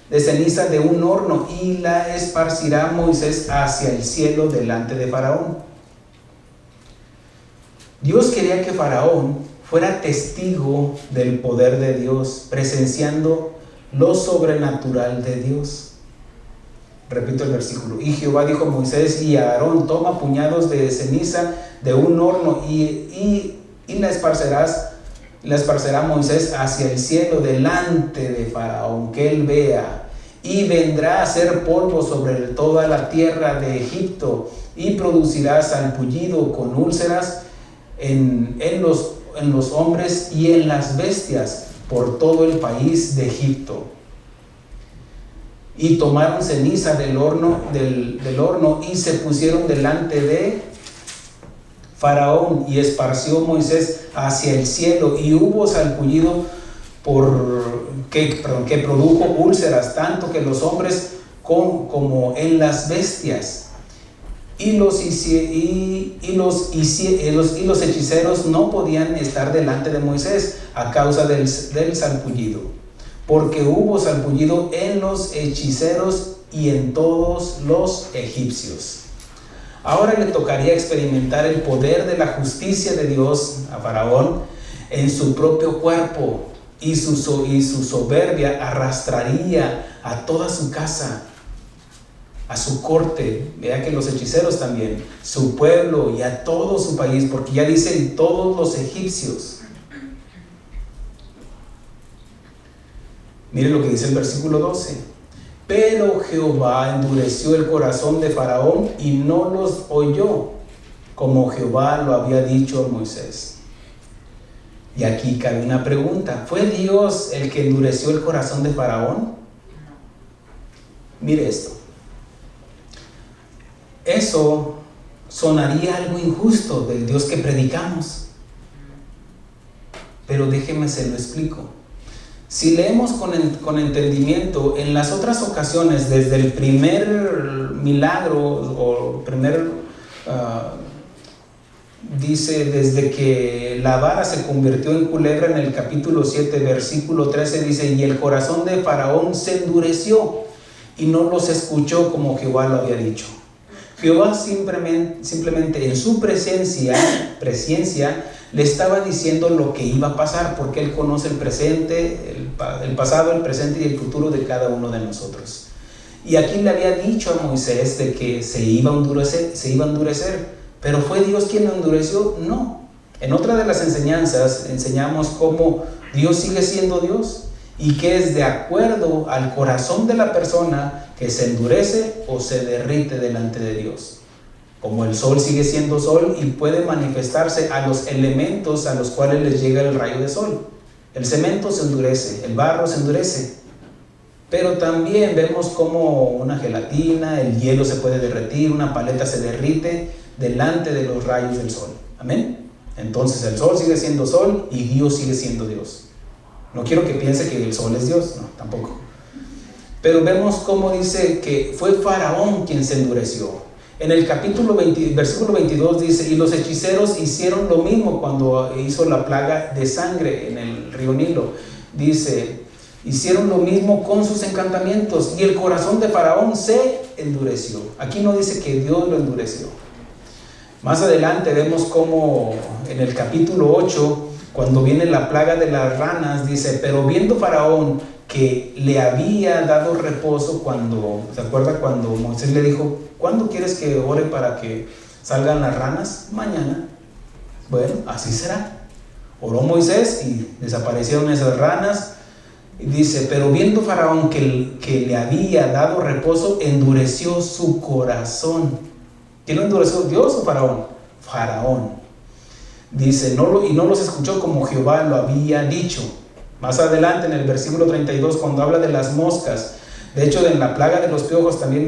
de un horno y la esparcirá Moisés hacia el cielo delante de Faraón. Dios quería que Faraón fuera testigo del poder de Dios, presenciando lo sobrenatural de Dios. Repito el versículo. Y Jehová dijo a Moisés y a Aarón, toma puñados de ceniza de un horno y la esparcerá Moisés hacia el cielo delante de Faraón, que él vea, y vendrá a ser polvo sobre toda la tierra de Egipto, y producirá salpullido con úlceras en los hombres y en las bestias por todo el país de Egipto. Y tomaron ceniza del horno y se pusieron delante de Faraón, y esparció Moisés hacia el cielo, y hubo salpullido que produjo úlceras, tanto que los hombres como en las bestias. Y los hechiceros no podían estar delante de Moisés a causa del salpullido, porque hubo salpullido en los hechiceros y en todos los egipcios. Ahora le tocaría experimentar el poder de la justicia de Dios a Faraón en su propio cuerpo, y su soberbia arrastraría a toda su casa, a su corte, vea que los hechiceros también, su pueblo y a todo su país, porque ya dicen todos los egipcios. Mire lo que dice el versículo 12. Pero Jehová endureció el corazón de Faraón y no los oyó, como Jehová lo había dicho a Moisés. Y aquí cabe una pregunta: ¿fue Dios el que endureció el corazón de Faraón? Mire esto. Eso sonaría algo injusto del Dios que predicamos. Pero déjeme se lo explico. Si leemos con entendimiento, en las otras ocasiones, desde el primer milagro o dice, desde que la vara se convirtió en culebra, en el capítulo 7, versículo 13, dice: y el corazón de Faraón se endureció y no los escuchó como Jehová lo había dicho. Jehová simplemente en su presencia le estaba diciendo lo que iba a pasar, porque Él conoce el presente, el pasado, el presente y el futuro de cada uno de nosotros. Y aquí le había dicho a Moisés de que se iba a endurecer, pero ¿fue Dios quien lo endureció? No. En otra de las enseñanzas enseñamos cómo Dios sigue siendo Dios y que es de acuerdo al corazón de la persona que se endurece o se derrite delante de Dios. Como el sol sigue siendo sol y puede manifestarse a los elementos a los cuales les llega el rayo de sol. El cemento se endurece, el barro se endurece. Pero también vemos como una gelatina, el hielo se puede derretir, una paleta se derrite delante de los rayos del sol. Amén. Entonces el sol sigue siendo sol y Dios sigue siendo Dios. No quiero que piense que el sol es Dios, no, tampoco. Pero vemos cómo dice que fue Faraón quien se endureció. En el capítulo 20, versículo 22 dice: y los hechiceros hicieron lo mismo cuando hizo la plaga de sangre en el río Nilo. Dice: hicieron lo mismo con sus encantamientos y el corazón de Faraón se endureció. Aquí no dice que Dios lo endureció. Más adelante vemos cómo en el capítulo 8, cuando viene la plaga de las ranas, dice: pero viendo Faraón que le había dado reposo, ¿se acuerda cuando Moisés le dijo: ¿cuándo quieres que ore para que salgan las ranas? Mañana. Bueno, así será. Oró Moisés y desaparecieron esas ranas. Y dice: pero viendo Faraón que le había dado reposo, endureció su corazón. ¿Quién lo endureció? ¿Dios o Faraón? Faraón. Dice: y no los escuchó como Jehová lo había dicho. Más adelante en el versículo 32, cuando habla de las moscas, de hecho en la plaga de los piojos también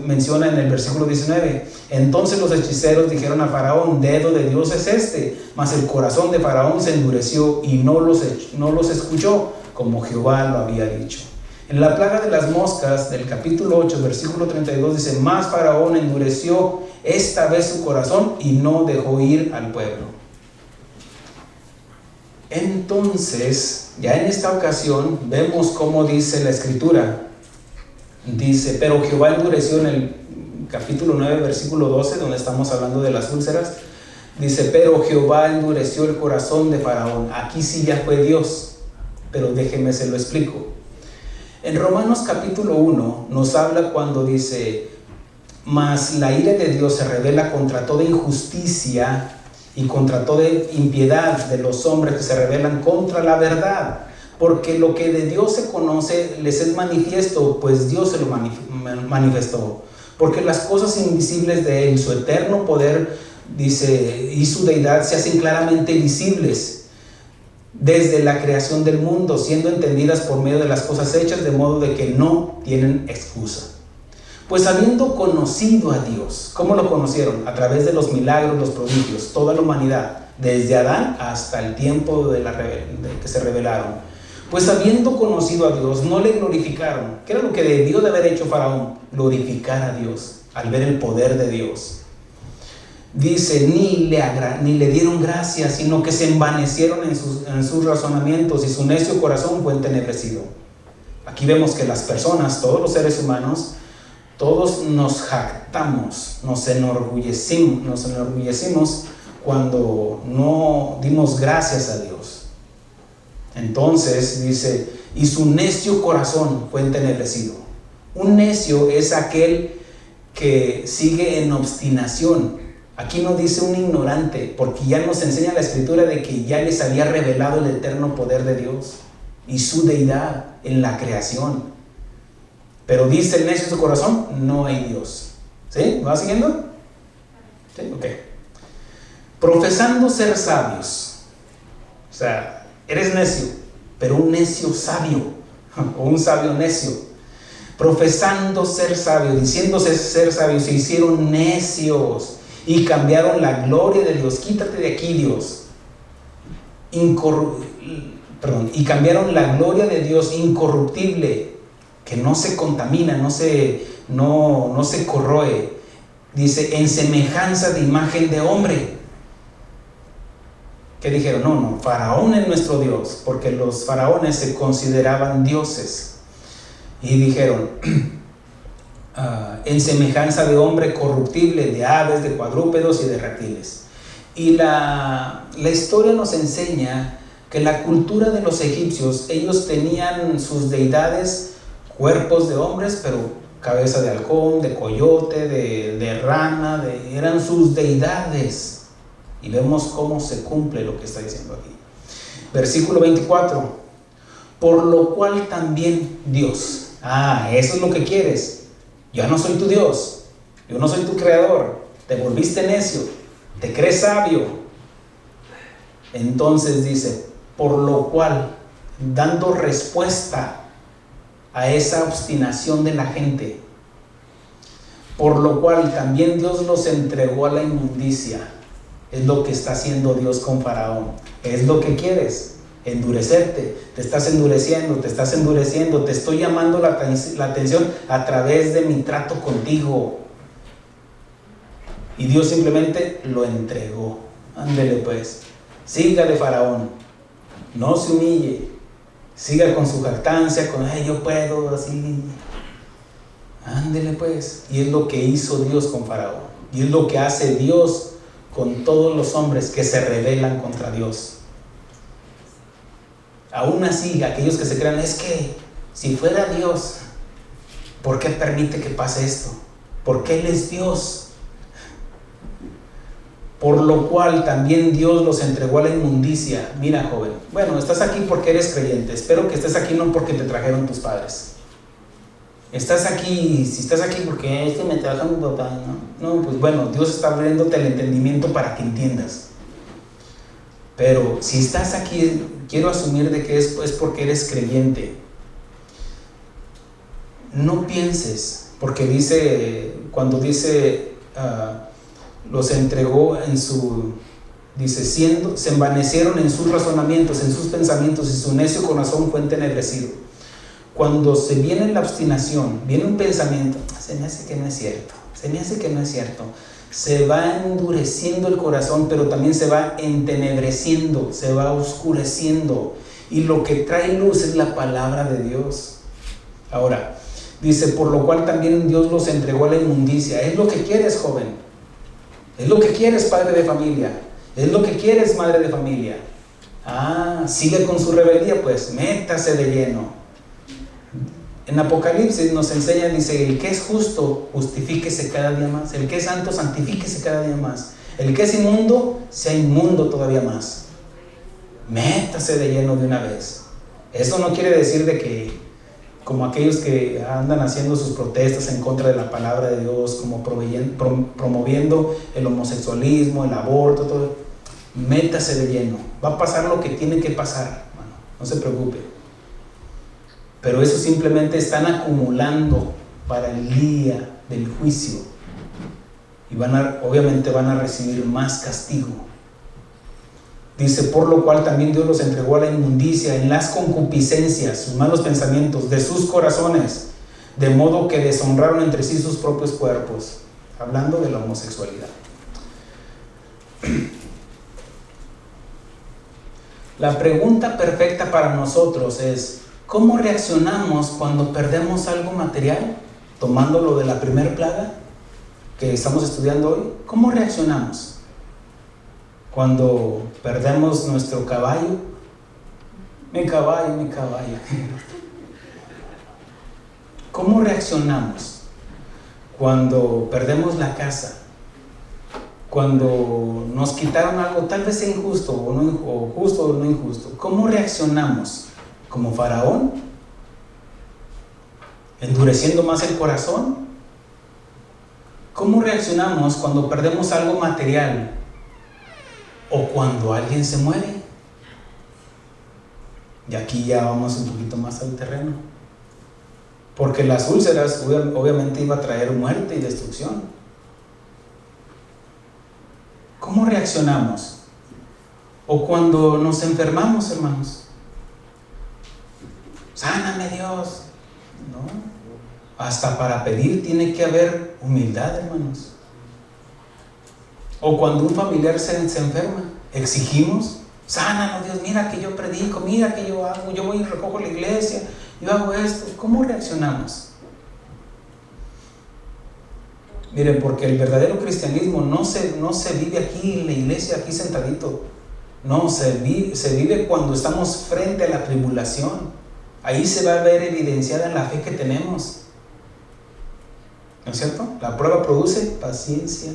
menciona en el versículo 19: entonces los hechiceros dijeron a Faraón: dedo de Dios es este. Mas el corazón de Faraón se endureció y no los escuchó como Jehová lo había dicho. En la plaga de las moscas del capítulo 8, versículo 32 dice: mas Faraón endureció esta vez su corazón y no dejó ir al pueblo. Entonces, ya en esta ocasión, vemos cómo dice la escritura. Dice: pero Jehová endureció, en el capítulo 9, versículo 12, donde estamos hablando de las úlceras. Dice: pero Jehová endureció el corazón de Faraón. Aquí sí ya fue Dios, pero déjeme se lo explico. En Romanos capítulo 1 nos habla cuando dice: mas la ira de Dios se revela contra toda injusticia y contra toda impiedad de los hombres que se rebelan contra la verdad, porque lo que de Dios se conoce les es manifiesto, pues Dios se lo manifestó. Porque las cosas invisibles de Él, su eterno poder, dice, y su deidad se hacen claramente visibles desde la creación del mundo, siendo entendidas por medio de las cosas hechas, de modo de que no tienen excusa. Pues habiendo conocido a Dios, ¿cómo lo conocieron? A través de los milagros, los prodigios, toda la humanidad, desde Adán hasta el tiempo de que se rebelaron. Pues habiendo conocido a Dios, no le glorificaron. ¿Qué era lo que debió de haber hecho Faraón? Glorificar a Dios, al ver el poder de Dios. Dice: ni le dieron gracia, sino que se envanecieron en sus razonamientos, y su necio corazón fue entenebrecido. Aquí vemos que las personas, todos los seres humanos, todos nos jactamos, nos enorgullecimos cuando no dimos gracias a Dios. Entonces dice: y su necio corazón fue entenebrecido. Un necio es aquel que sigue en obstinación. Aquí no dice un ignorante, porque ya nos enseña la escritura de que ya les había revelado el eterno poder de Dios y su deidad en la creación. Pero dice el necio en su corazón, no hay Dios. ¿Sí? ¿Me va siguiendo? ¿Sí? Ok. Profesando ser sabios. O sea, eres necio, pero un necio sabio, o un sabio necio. Profesando ser sabios, diciéndose ser sabios, se hicieron necios y cambiaron la gloria de Dios. Quítate de aquí, Dios. Y cambiaron la gloria de Dios incorruptible, que no se contamina, no se corroe. Dice, en semejanza de imagen de hombre. Que dijeron, no, Faraón es nuestro Dios, porque los faraones se consideraban dioses. Y dijeron, en semejanza de hombre corruptible, de aves, de cuadrúpedos y de reptiles. Y la historia nos enseña que la cultura de los egipcios, ellos tenían sus deidades, cuerpos de hombres, pero cabeza de halcón, de coyote, de rana, eran sus deidades. Y vemos cómo se cumple lo que está diciendo aquí. Versículo 24. Por lo cual también Dios. Eso es lo que quieres. Yo no soy tu Dios. Yo no soy tu creador. Te volviste necio. Te crees sabio. Entonces dice, por lo cual, dando respuesta a esa obstinación de la gente, por lo cual también Dios los entregó a la inmundicia. Es lo que está haciendo Dios con Faraón. Es lo que quieres, endurecerte. Te estás endureciendo, te estoy llamando la atención a través de mi trato contigo. Y Dios simplemente lo entregó. Ándele pues, siga de Faraón, no se humille, siga con su jactancia, con yo puedo, así. Ándele pues. Y es lo que hizo Dios con Faraón. Y es lo que hace Dios con todos los hombres que se rebelan contra Dios. Aún así, aquellos que se crean, es que si fuera Dios, ¿por qué permite que pase esto? Porque Él es Dios. Por lo cual también Dios los entregó a la inmundicia. Mira, joven, bueno, estás aquí porque eres creyente. Espero que estés aquí no porque te trajeron tus padres. Estás aquí, si estás aquí porque me trajo mi papá, no, pues bueno, Dios está abriéndote el entendimiento para que entiendas. Pero si estás aquí, quiero asumir de que es porque eres creyente. No pienses, porque dice, cuando dice, los entregó se envanecieron en sus razonamientos, en sus pensamientos, y su necio corazón fue entenebrecido. Cuando se viene la obstinación, viene un pensamiento, se me hace que no es cierto, se va endureciendo el corazón, pero también se va entenebreciendo, se va oscureciendo, y lo que trae luz es la palabra de Dios. Ahora, dice, por lo cual también Dios los entregó a la inmundicia. Es lo que quieres, joven, es lo que quieres, padre de familia, es lo que quieres, madre de familia. Sigue con su rebeldía, pues, métase de lleno. En Apocalipsis nos enseña, dice, el que es justo, justifíquese cada día más. El que es santo, santifíquese cada día más. El que es inmundo, sea inmundo todavía más. Métase de lleno de una vez. Eso no quiere decir de que, como aquellos que andan haciendo sus protestas en contra de la palabra de Dios, como promoviendo el homosexualismo, el aborto, todo. Métase de lleno. Va a pasar lo que tiene que pasar, hermano. No se preocupe. Pero eso simplemente están acumulando para el día del juicio. Y obviamente van a recibir más castigo. Dice, por lo cual también Dios los entregó a la inmundicia en las concupiscencias, sus malos pensamientos, de sus corazones, de modo que deshonraron entre sí sus propios cuerpos. Hablando de la homosexualidad. La pregunta perfecta para nosotros es, ¿cómo reaccionamos cuando perdemos algo material? Tomándolo de la primer plaga que estamos estudiando hoy. ¿Cómo reaccionamos? Cuando perdemos nuestro caballo. Mi caballo. ¿Cómo reaccionamos? Cuando perdemos la casa. Cuando nos quitaron algo, tal vez sea injusto o justo o no injusto. ¿Cómo reaccionamos? ¿Como Faraón? endureciendo más el corazón. ¿Cómo reaccionamos cuando perdemos algo material o cuando alguien se muere? Y aquí ya vamos un poquito más al terreno, porque las úlceras obviamente iba a traer muerte y destrucción. ¿Cómo reaccionamos? O cuando nos enfermamos, hermanos. Sáname, Dios. No. Hasta para pedir tiene que haber humildad, hermanos. O cuando un familiar se enferma, exigimos, sánanos, Dios, mira que yo predico, mira que yo hago, yo voy y recojo la iglesia, yo hago esto. ¿Cómo reaccionamos? Miren, porque el verdadero cristianismo no se vive aquí en la iglesia, aquí sentadito. No, se vive cuando estamos frente a la tribulación. Ahí se va a ver evidenciada la fe que tenemos. ¿No es cierto? La prueba produce paciencia.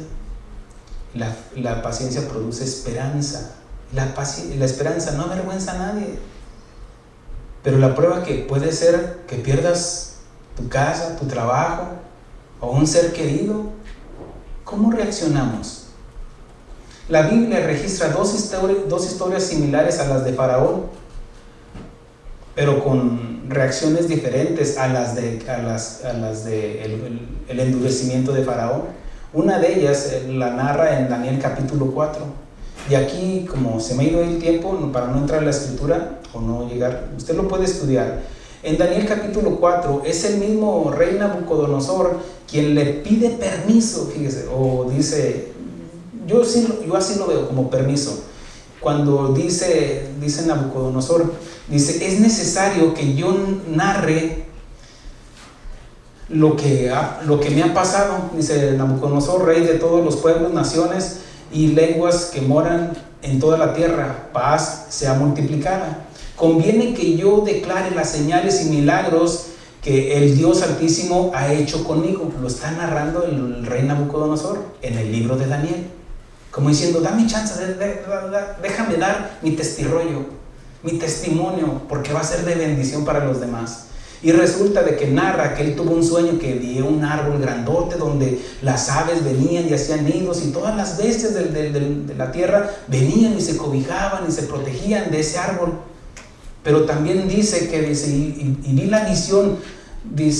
La paciencia produce esperanza. La esperanza no avergüenza a nadie. Pero la prueba que puede ser que pierdas tu casa, tu trabajo o un ser querido. ¿Cómo reaccionamos? La Biblia registra dos historias similares a las de Faraón, pero con reacciones diferentes a las de el endurecimiento de Faraón. Una de ellas la narra en Daniel capítulo 4. Y aquí, como se me ha ido el tiempo, para no entrar en la escritura o no llegar, usted lo puede estudiar. En Daniel capítulo 4 es el mismo rey Nabucodonosor quien le pide permiso, fíjese, o dice, yo así lo veo como permiso. Cuando dice Nabucodonosor, dice, es necesario que yo narre lo que me ha pasado. Dice Nabucodonosor, rey de todos los pueblos, naciones y lenguas que moran en toda la tierra, paz sea multiplicada. Conviene que yo declare las señales y milagros que el Dios Altísimo ha hecho conmigo. Lo está narrando el rey Nabucodonosor en el libro de Daniel. Como diciendo, dame chance, déjame dar mi testirollo, mi testimonio, porque va a ser de bendición para los demás. Y resulta de que narra que él tuvo un sueño que vio un árbol grandote donde las aves venían y hacían nidos y todas las bestias de la tierra venían y se cobijaban y se protegían de ese árbol. Pero también dice que y vi la visión, vi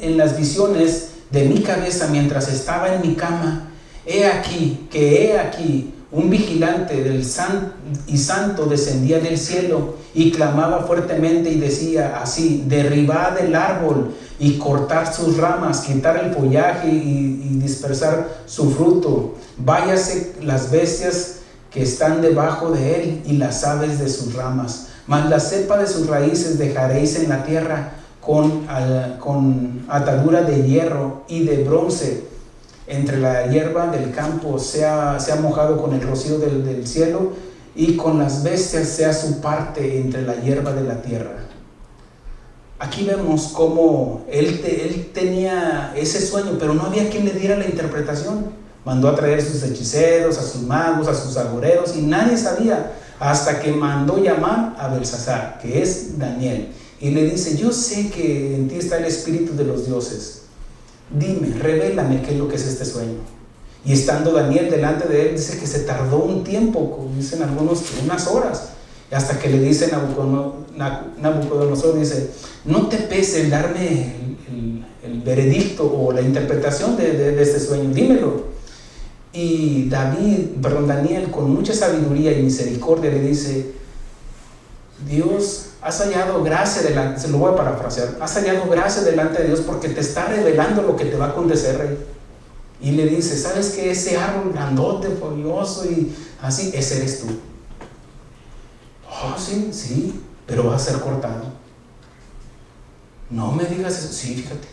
en las visiones de mi cabeza mientras estaba en mi cama, he aquí un vigilante del santo descendía del cielo y clamaba fuertemente y decía así: derribad el árbol y cortar sus ramas, quitar el follaje y dispersar su fruto, váyase las bestias que están debajo de él y las aves de sus ramas, mas la cepa de sus raíces dejaréis en la tierra con atadura de hierro y de bronce. Entre la hierba del campo sea mojado con el rocío del cielo, y con las bestias sea su parte entre la hierba de la tierra. Aquí vemos cómo él tenía ese sueño, pero no había quien le diera la interpretación. Mandó a traer a sus hechiceros, a sus magos, a sus agoreros, y nadie sabía, hasta que mandó llamar a Belsasar, que es Daniel, y le dice: yo sé que en ti está el espíritu de los dioses, dime, revélame qué es lo que es este sueño. Y estando Daniel delante de él, dice que se tardó un tiempo, como dicen algunos, unas horas, hasta que le dice Nabucodonosor, dice: no te pese el darme el veredicto o la interpretación de este sueño, dímelo. Y Daniel, con mucha sabiduría y misericordia, le dice: Dios, has hallado gracia delante, se lo voy a parafrasear, has hallado gracia delante de Dios porque te está revelando lo que te va a acontecer, rey. Y le dice: ¿sabes que ese árbol grandote, folioso y así, ese eres tú? Oh, sí, pero va a ser cortado. No me digas eso. Sí, fíjate.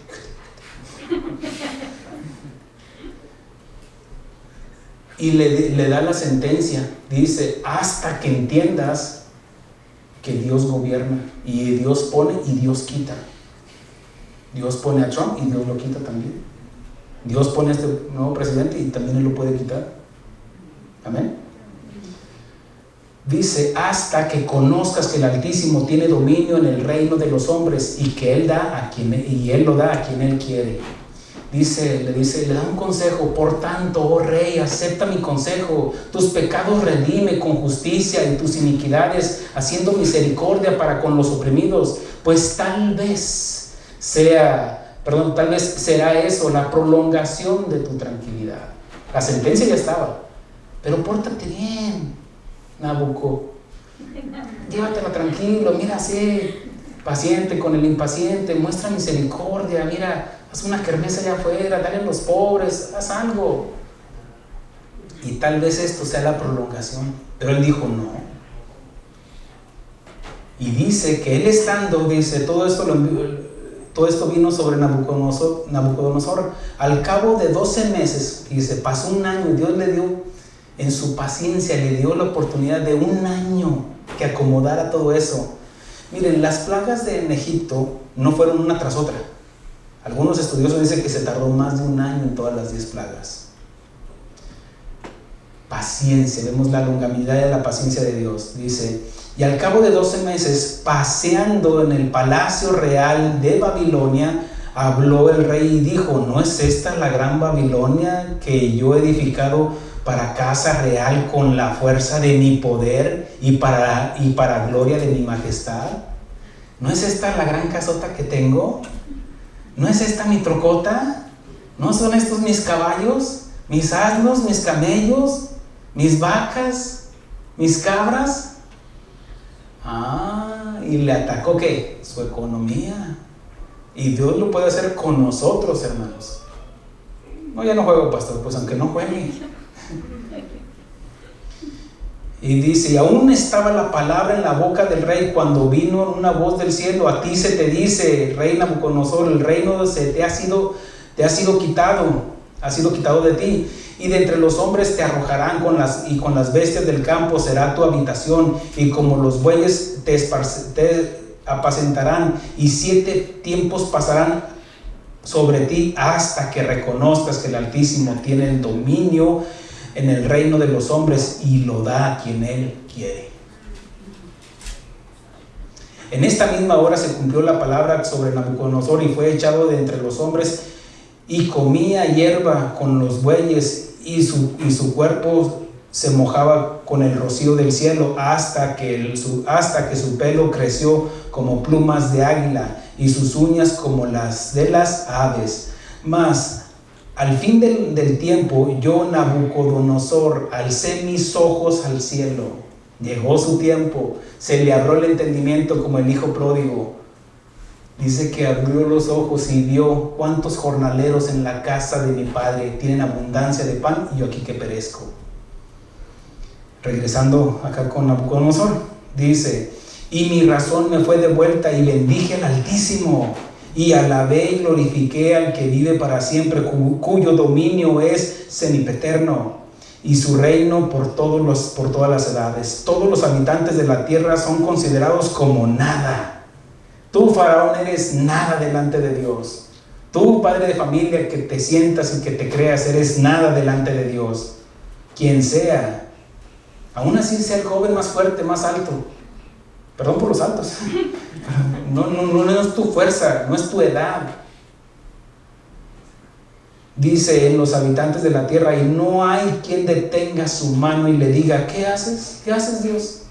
Y le da la sentencia, dice: hasta que entiendas que Dios gobierna, y Dios pone y Dios quita. Dios pone a Trump y Dios lo quita también. Dios pone a este nuevo presidente y también él lo puede quitar. Amén. Dice, hasta que conozcas que el Altísimo tiene dominio en el reino de los hombres y que Él lo da a quien Él quiere. Le da un consejo. Por tanto, oh rey, acepta mi consejo. Tus pecados redime con justicia y tus iniquidades haciendo misericordia para con los oprimidos. Pues tal vez será eso la prolongación de tu tranquilidad. La sentencia ya estaba, pero pórtate bien, Nabucco. Llévatela tranquilo, mira, sé paciente con el impaciente, muestra misericordia, mira, haz una kermés allá afuera, dale a los pobres, haz algo. Y tal vez esto sea la prolongación. Pero él dijo no. Y dice que él estando, todo esto vino sobre Nabucodonosor. Al cabo de 12 meses, pasó un año, Dios le dio, en su paciencia, le dio la oportunidad de un año que acomodara todo eso. Miren, las plagas en Egipto no fueron una tras otra. Algunos estudiosos dicen que se tardó más de un año en todas las 10 plagas. Paciencia, vemos la longanimidad de la paciencia de Dios. Dice, y al cabo de 12 meses, paseando en el palacio real de Babilonia, habló el rey y dijo, ¿no es esta la gran Babilonia que yo he edificado para casa real con la fuerza de mi poder y para gloria de mi majestad? ¿No es esta la gran casota que tengo? ¿No es esta mi trocota? ¿No son estos mis caballos, mis asnos, mis camellos, mis vacas, mis cabras? Y le atacó ¿qué? Su economía. Y Dios lo puede hacer con nosotros, hermanos. No, ya no juego, pastor, pues aunque no juegue. Y dice, y aún estaba la palabra en la boca del rey cuando vino una voz del cielo, a ti se te dice, rey Nabucodonosor, el reino te ha sido quitado de ti, y de entre los hombres te arrojarán con las bestias del campo será tu habitación, y como los bueyes te apacentarán, y 7 tiempos pasarán sobre ti hasta que reconozcas que el Altísimo tiene el dominio en el reino de los hombres y lo da a quien Él quiere. En esta misma hora se cumplió la palabra sobre Nabucodonosor y fue echado de entre los hombres y comía hierba con los bueyes y su cuerpo se mojaba con el rocío del cielo hasta que su pelo creció como plumas de águila y sus uñas como las de las aves. Mas al fin del tiempo, yo, Nabucodonosor, alcé mis ojos al cielo. Llegó su tiempo, se le abrió el entendimiento como el hijo pródigo. Dice que abrió los ojos y vio cuántos jornaleros en la casa de mi padre tienen abundancia de pan y yo aquí que perezco. Regresando acá con Nabucodonosor, dice, y mi razón me fue devuelta y bendije al Altísimo. Y alabé y glorifiqué al que vive para siempre, cuyo dominio es semipeterno, y su reino por todas las edades. Todos los habitantes de la tierra son considerados como nada. Tú, Faraón, eres nada delante de Dios. Tú, padre de familia, que te sientas y que te creas, eres nada delante de Dios. Quien sea, aún así sea el joven más fuerte, más alto. Perdón por los altos. No es tu fuerza, no es tu edad. Dice en los habitantes de la tierra, y no hay quien detenga su mano y le diga, ¿qué haces? ¿Qué haces, Dios?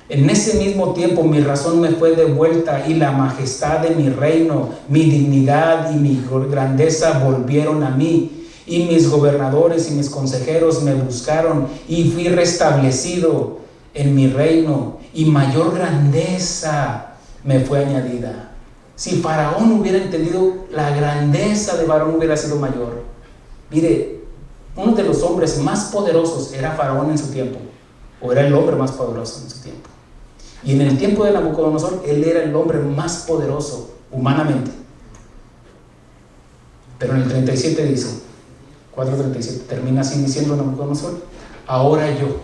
En ese mismo tiempo mi razón me fue devuelta y la majestad de mi reino, mi dignidad y mi grandeza volvieron a mí. Y mis gobernadores y mis consejeros me buscaron y fui restablecido en mi reino y mayor grandeza me fue añadida. Si Faraón hubiera entendido, la grandeza de Faraón hubiera sido mayor. Mire, uno de los hombres más poderosos era Faraón en su tiempo, o era el hombre más poderoso en su tiempo. Y en el tiempo de Nabucodonosor, él era el hombre más poderoso humanamente. Pero en el 37 dice, 4:37, termina así diciendo Nabucodonosor, ahora yo,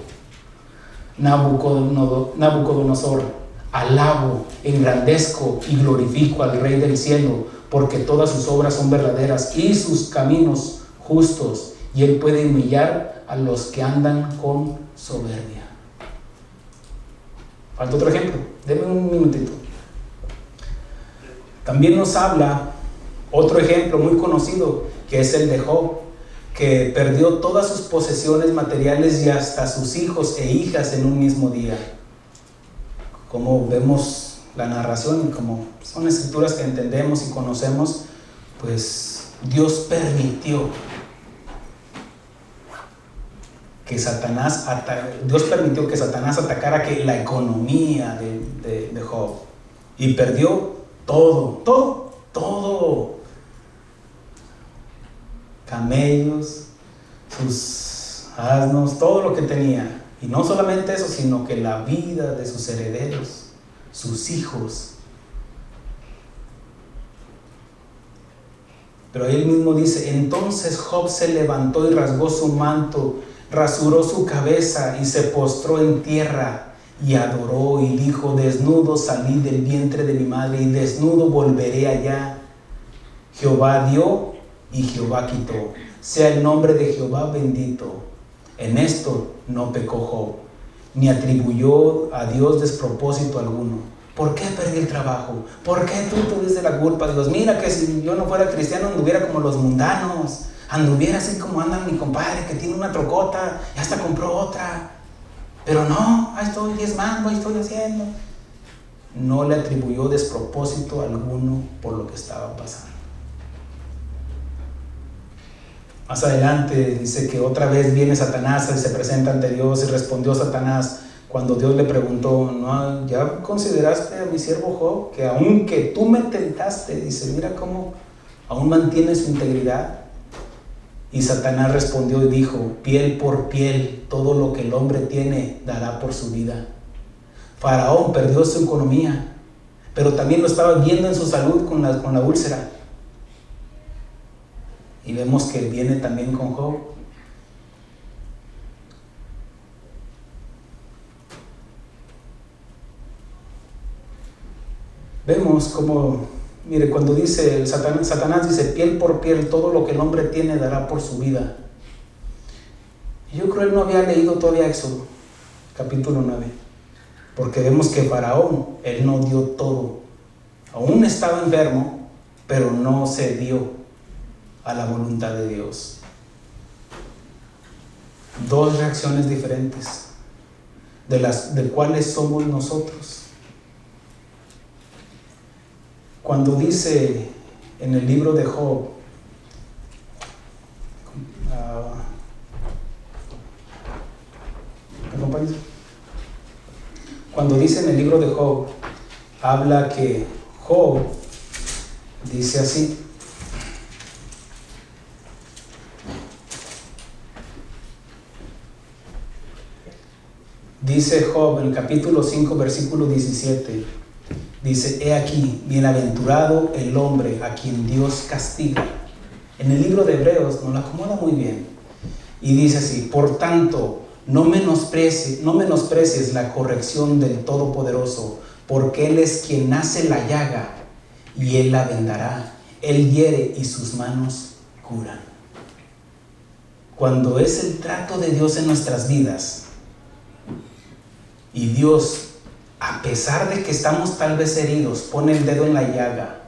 Nabucodonosor, alabo, engrandezco y glorifico al Rey del cielo, porque todas sus obras son verdaderas y sus caminos justos, y él puede humillar a los que andan con soberbia. Falta otro ejemplo, denme un minutito. También nos habla otro ejemplo muy conocido, que es el de Job, que perdió todas sus posesiones materiales y hasta sus hijos e hijas en un mismo día. Como vemos la narración, como son escrituras que entendemos y conocemos, pues Dios permitió que Satanás atacara la economía de Job, y perdió todo, camellos, sus asnos, todo lo que tenía. Y no solamente eso, sino que la vida de sus herederos, sus hijos. Pero él mismo dice: entonces Job se levantó y rasgó su manto, rasuró su cabeza y se postró en tierra y adoró y dijo: desnudo salí del vientre de mi madre y desnudo volveré allá. Jehová dio y Jehová quitó, sea el nombre de Jehová bendito. En esto no pecó Job, ni atribuyó a Dios despropósito alguno. ¿Por qué perdí el trabajo? ¿Por qué tú tuviste la culpa? Dios, mira que si yo no fuera cristiano anduviera como los mundanos, anduviera así como anda mi compadre que tiene una trocota y hasta compró otra. Pero no, ahí estoy diezmando, ahí estoy haciendo. No le atribuyó despropósito alguno por lo que estaba pasando. Más adelante dice que otra vez viene Satanás y se presenta ante Dios, y respondió Satanás cuando Dios le preguntó: ¿no, ya consideraste a mi siervo Job, que aunque tú me tentaste, dice, mira cómo aún mantiene su integridad? Y Satanás respondió y dijo: piel por piel, todo lo que el hombre tiene dará por su vida. Faraón perdió su economía, pero también lo estaba viendo en su salud con la úlcera. Y vemos que viene también con Job. Vemos como, mire, cuando dice Satanás dice: piel por piel, todo lo que el hombre tiene dará por su vida. Yo creo que él no había leído todavía Éxodo, capítulo 9, porque vemos que Faraón, él no dio todo. Aún estaba enfermo, pero no se dio a la voluntad de Dios. Dos reacciones diferentes, de cuáles somos nosotros. Cuando dice en el libro de Job, cuando dice en el libro de Job, habla que Job dice así: dice Job en el capítulo 5, versículo 17, dice: he aquí, bienaventurado el hombre a quien Dios castiga. En el libro de Hebreos nos lo acomoda muy bien, y dice así: por tanto, no menosprecies la corrección del Todopoderoso, porque Él es quien hace la llaga, y Él la vendará. Él hiere y sus manos curan. Cuando es el trato de Dios en nuestras vidas, y Dios, a pesar de que estamos tal vez heridos, pone el dedo en la llaga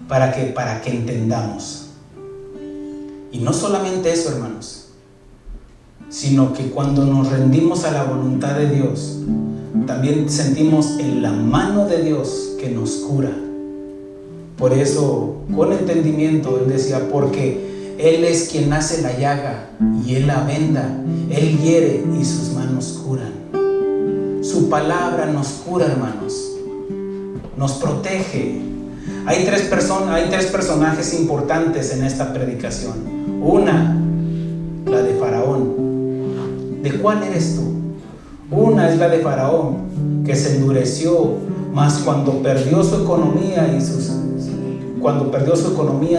para que entendamos. Y no solamente eso, hermanos, sino que cuando nos rendimos a la voluntad de Dios, también sentimos en la mano de Dios que nos cura. Por eso, con entendimiento, él decía: porque Él es quien hace la llaga y Él la venda, Él hiere y sus manos curan. Su palabra nos cura, hermanos, nos protege. Hay tres personajes importantes en esta predicación. Una, la de Faraón. ¿De cuál eres tú? Una es la de Faraón, que se endureció, mas cuando perdió su economía y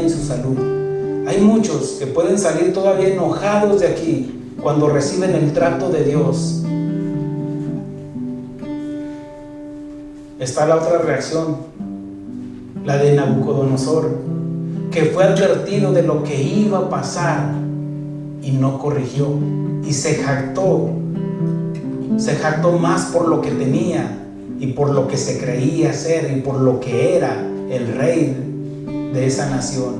su salud. Hay muchos que pueden salir todavía enojados de aquí cuando reciben el trato de Dios. Está la otra reacción, la de Nabucodonosor, que fue advertido de lo que iba a pasar y no corrigió, y se jactó se jactó más por lo que tenía y por lo que se creía ser y por lo que era el rey de esa nación.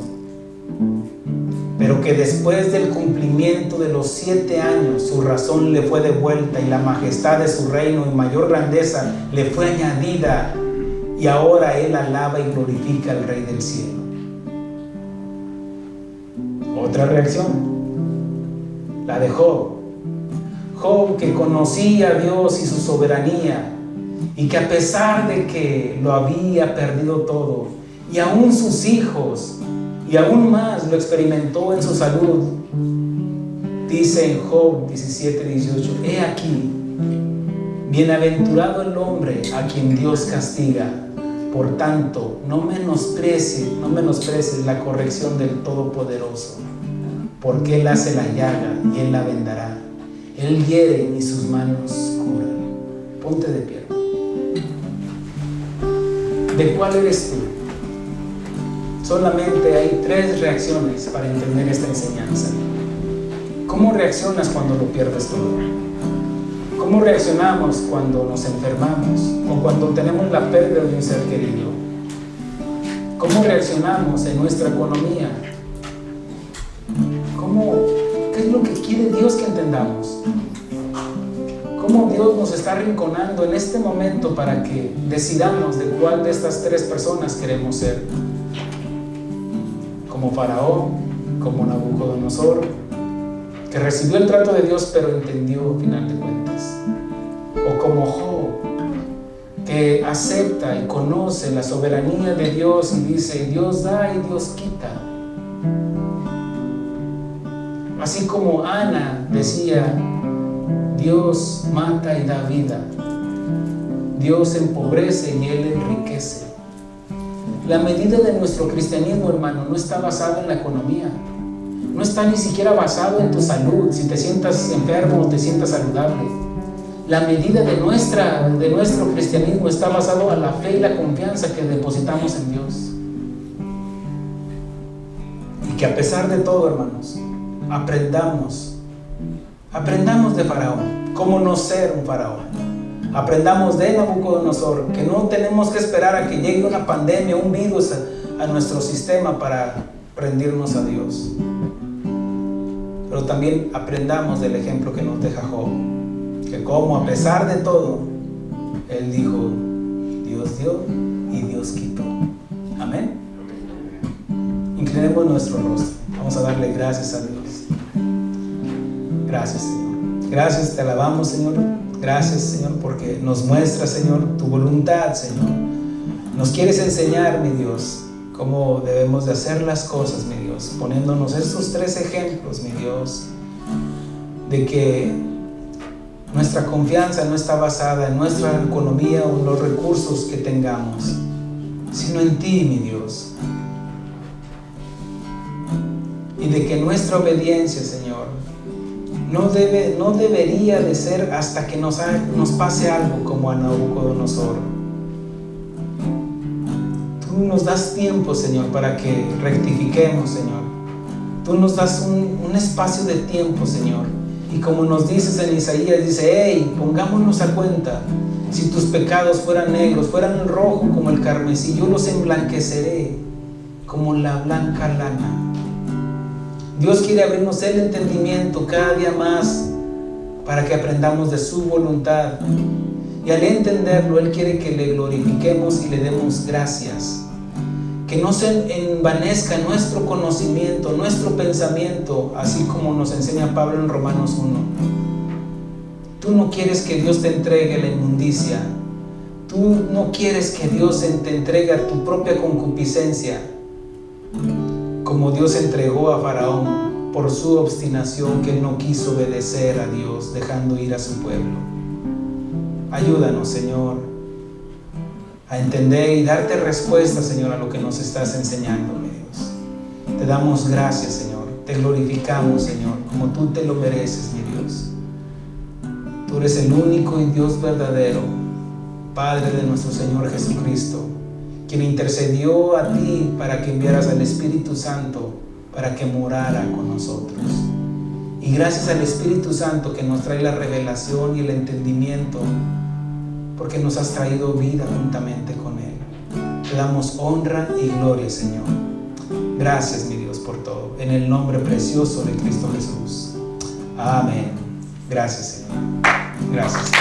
Pero que después del cumplimiento de los 7 años su razón le fue devuelta y la majestad de su reino y mayor grandeza le fue añadida, y ahora él alaba y glorifica al Rey del cielo. Otra reacción, la de Job. Job, que conocía a Dios y su soberanía, y que a pesar de que lo había perdido todo, y aún sus hijos, y aún más lo experimentó en su salud, dice en Job 17:18: he aquí, bienaventurado el hombre a quien Dios castiga. Por tanto, no menosprecies la corrección del Todopoderoso, porque Él hace la llaga y Él la vendará. Él hiere y sus manos curan. Ponte de pie. ¿De cuál eres tú? Solamente hay 3 reacciones para entender esta enseñanza. ¿Cómo reaccionas cuando lo pierdes todo? ¿Cómo reaccionamos cuando nos enfermamos o cuando tenemos la pérdida de un ser querido? ¿Cómo reaccionamos en nuestra economía? ¿Qué es lo que quiere Dios que entendamos? ¿Cómo Dios nos está arrinconando en este momento para que decidamos de cuál de estas 3 personas queremos ser? Como Faraón, como Nabucodonosor, que recibió el trato de Dios pero entendió al final de cuentas. O como Job, que acepta y conoce la soberanía de Dios y dice: Dios da y Dios quita. Así como Ana decía: Dios mata y da vida, Dios empobrece y Él enriquece. La medida de nuestro cristianismo, hermano, no está basada en la economía, no está ni siquiera basado en tu salud, si te sientas enfermo o te sientas saludable. La medida de nuestro cristianismo está basado en la fe y la confianza que depositamos en Dios. Y que a pesar de todo, hermanos, aprendamos de Faraón, cómo no ser un faraón. Aprendamos de Nabucodonosor, que no tenemos que esperar a que llegue una pandemia, un virus a nuestro sistema para rendirnos a Dios. Pero también aprendamos del ejemplo que nos deja Job, que como a pesar de todo, él dijo: Dios dio y Dios quitó. Amén. Inclinemos nuestro rostro. Vamos a darle gracias a Dios. Gracias, Señor. Gracias, te alabamos, Señor. Gracias, Señor, porque nos muestra, Señor, tu voluntad, Señor. Nos quieres enseñar, mi Dios, cómo debemos de hacer las cosas, mi Dios, poniéndonos estos 3 ejemplos, mi Dios, de que nuestra confianza no está basada en nuestra economía o en los recursos que tengamos, sino en ti, mi Dios. Y de que nuestra obediencia, Señor, no debería de ser hasta que nos pase algo como a Nabucodonosor. Tú nos das tiempo, Señor, para que rectifiquemos, Señor. Tú nos das un espacio de tiempo, Señor. Y como nos dices en Isaías, dice: hey, pongámonos a cuenta. Si tus pecados fueran negros, fueran rojo como el carmesí, yo los emblanqueceré como la blanca lana. Dios quiere abrirnos el entendimiento cada día más para que aprendamos de su voluntad. Y al entenderlo, Él quiere que le glorifiquemos y le demos gracias. Que no se envanezca nuestro conocimiento, nuestro pensamiento, así como nos enseña Pablo en Romanos 1. Tú no quieres que Dios te entregue la inmundicia. Tú no quieres que Dios te entregue a tu propia concupiscencia, como Dios entregó a Faraón por su obstinación, que él no quiso obedecer a Dios, dejando ir a su pueblo. Ayúdanos, Señor, a entender y darte respuesta, Señor, a lo que nos estás enseñando, mi Dios. Te damos gracias, Señor. Te glorificamos, Señor, como tú te lo mereces, mi Dios. Tú eres el único y Dios verdadero, Padre de nuestro Señor Jesucristo, quien intercedió a ti para que enviaras al Espíritu Santo para que morara con nosotros. Y gracias al Espíritu Santo que nos trae la revelación y el entendimiento, porque nos has traído vida juntamente con Él. Te damos honra y gloria, Señor. Gracias, mi Dios, por todo. En el nombre precioso de Cristo Jesús. Amén. Gracias, Señor. Gracias.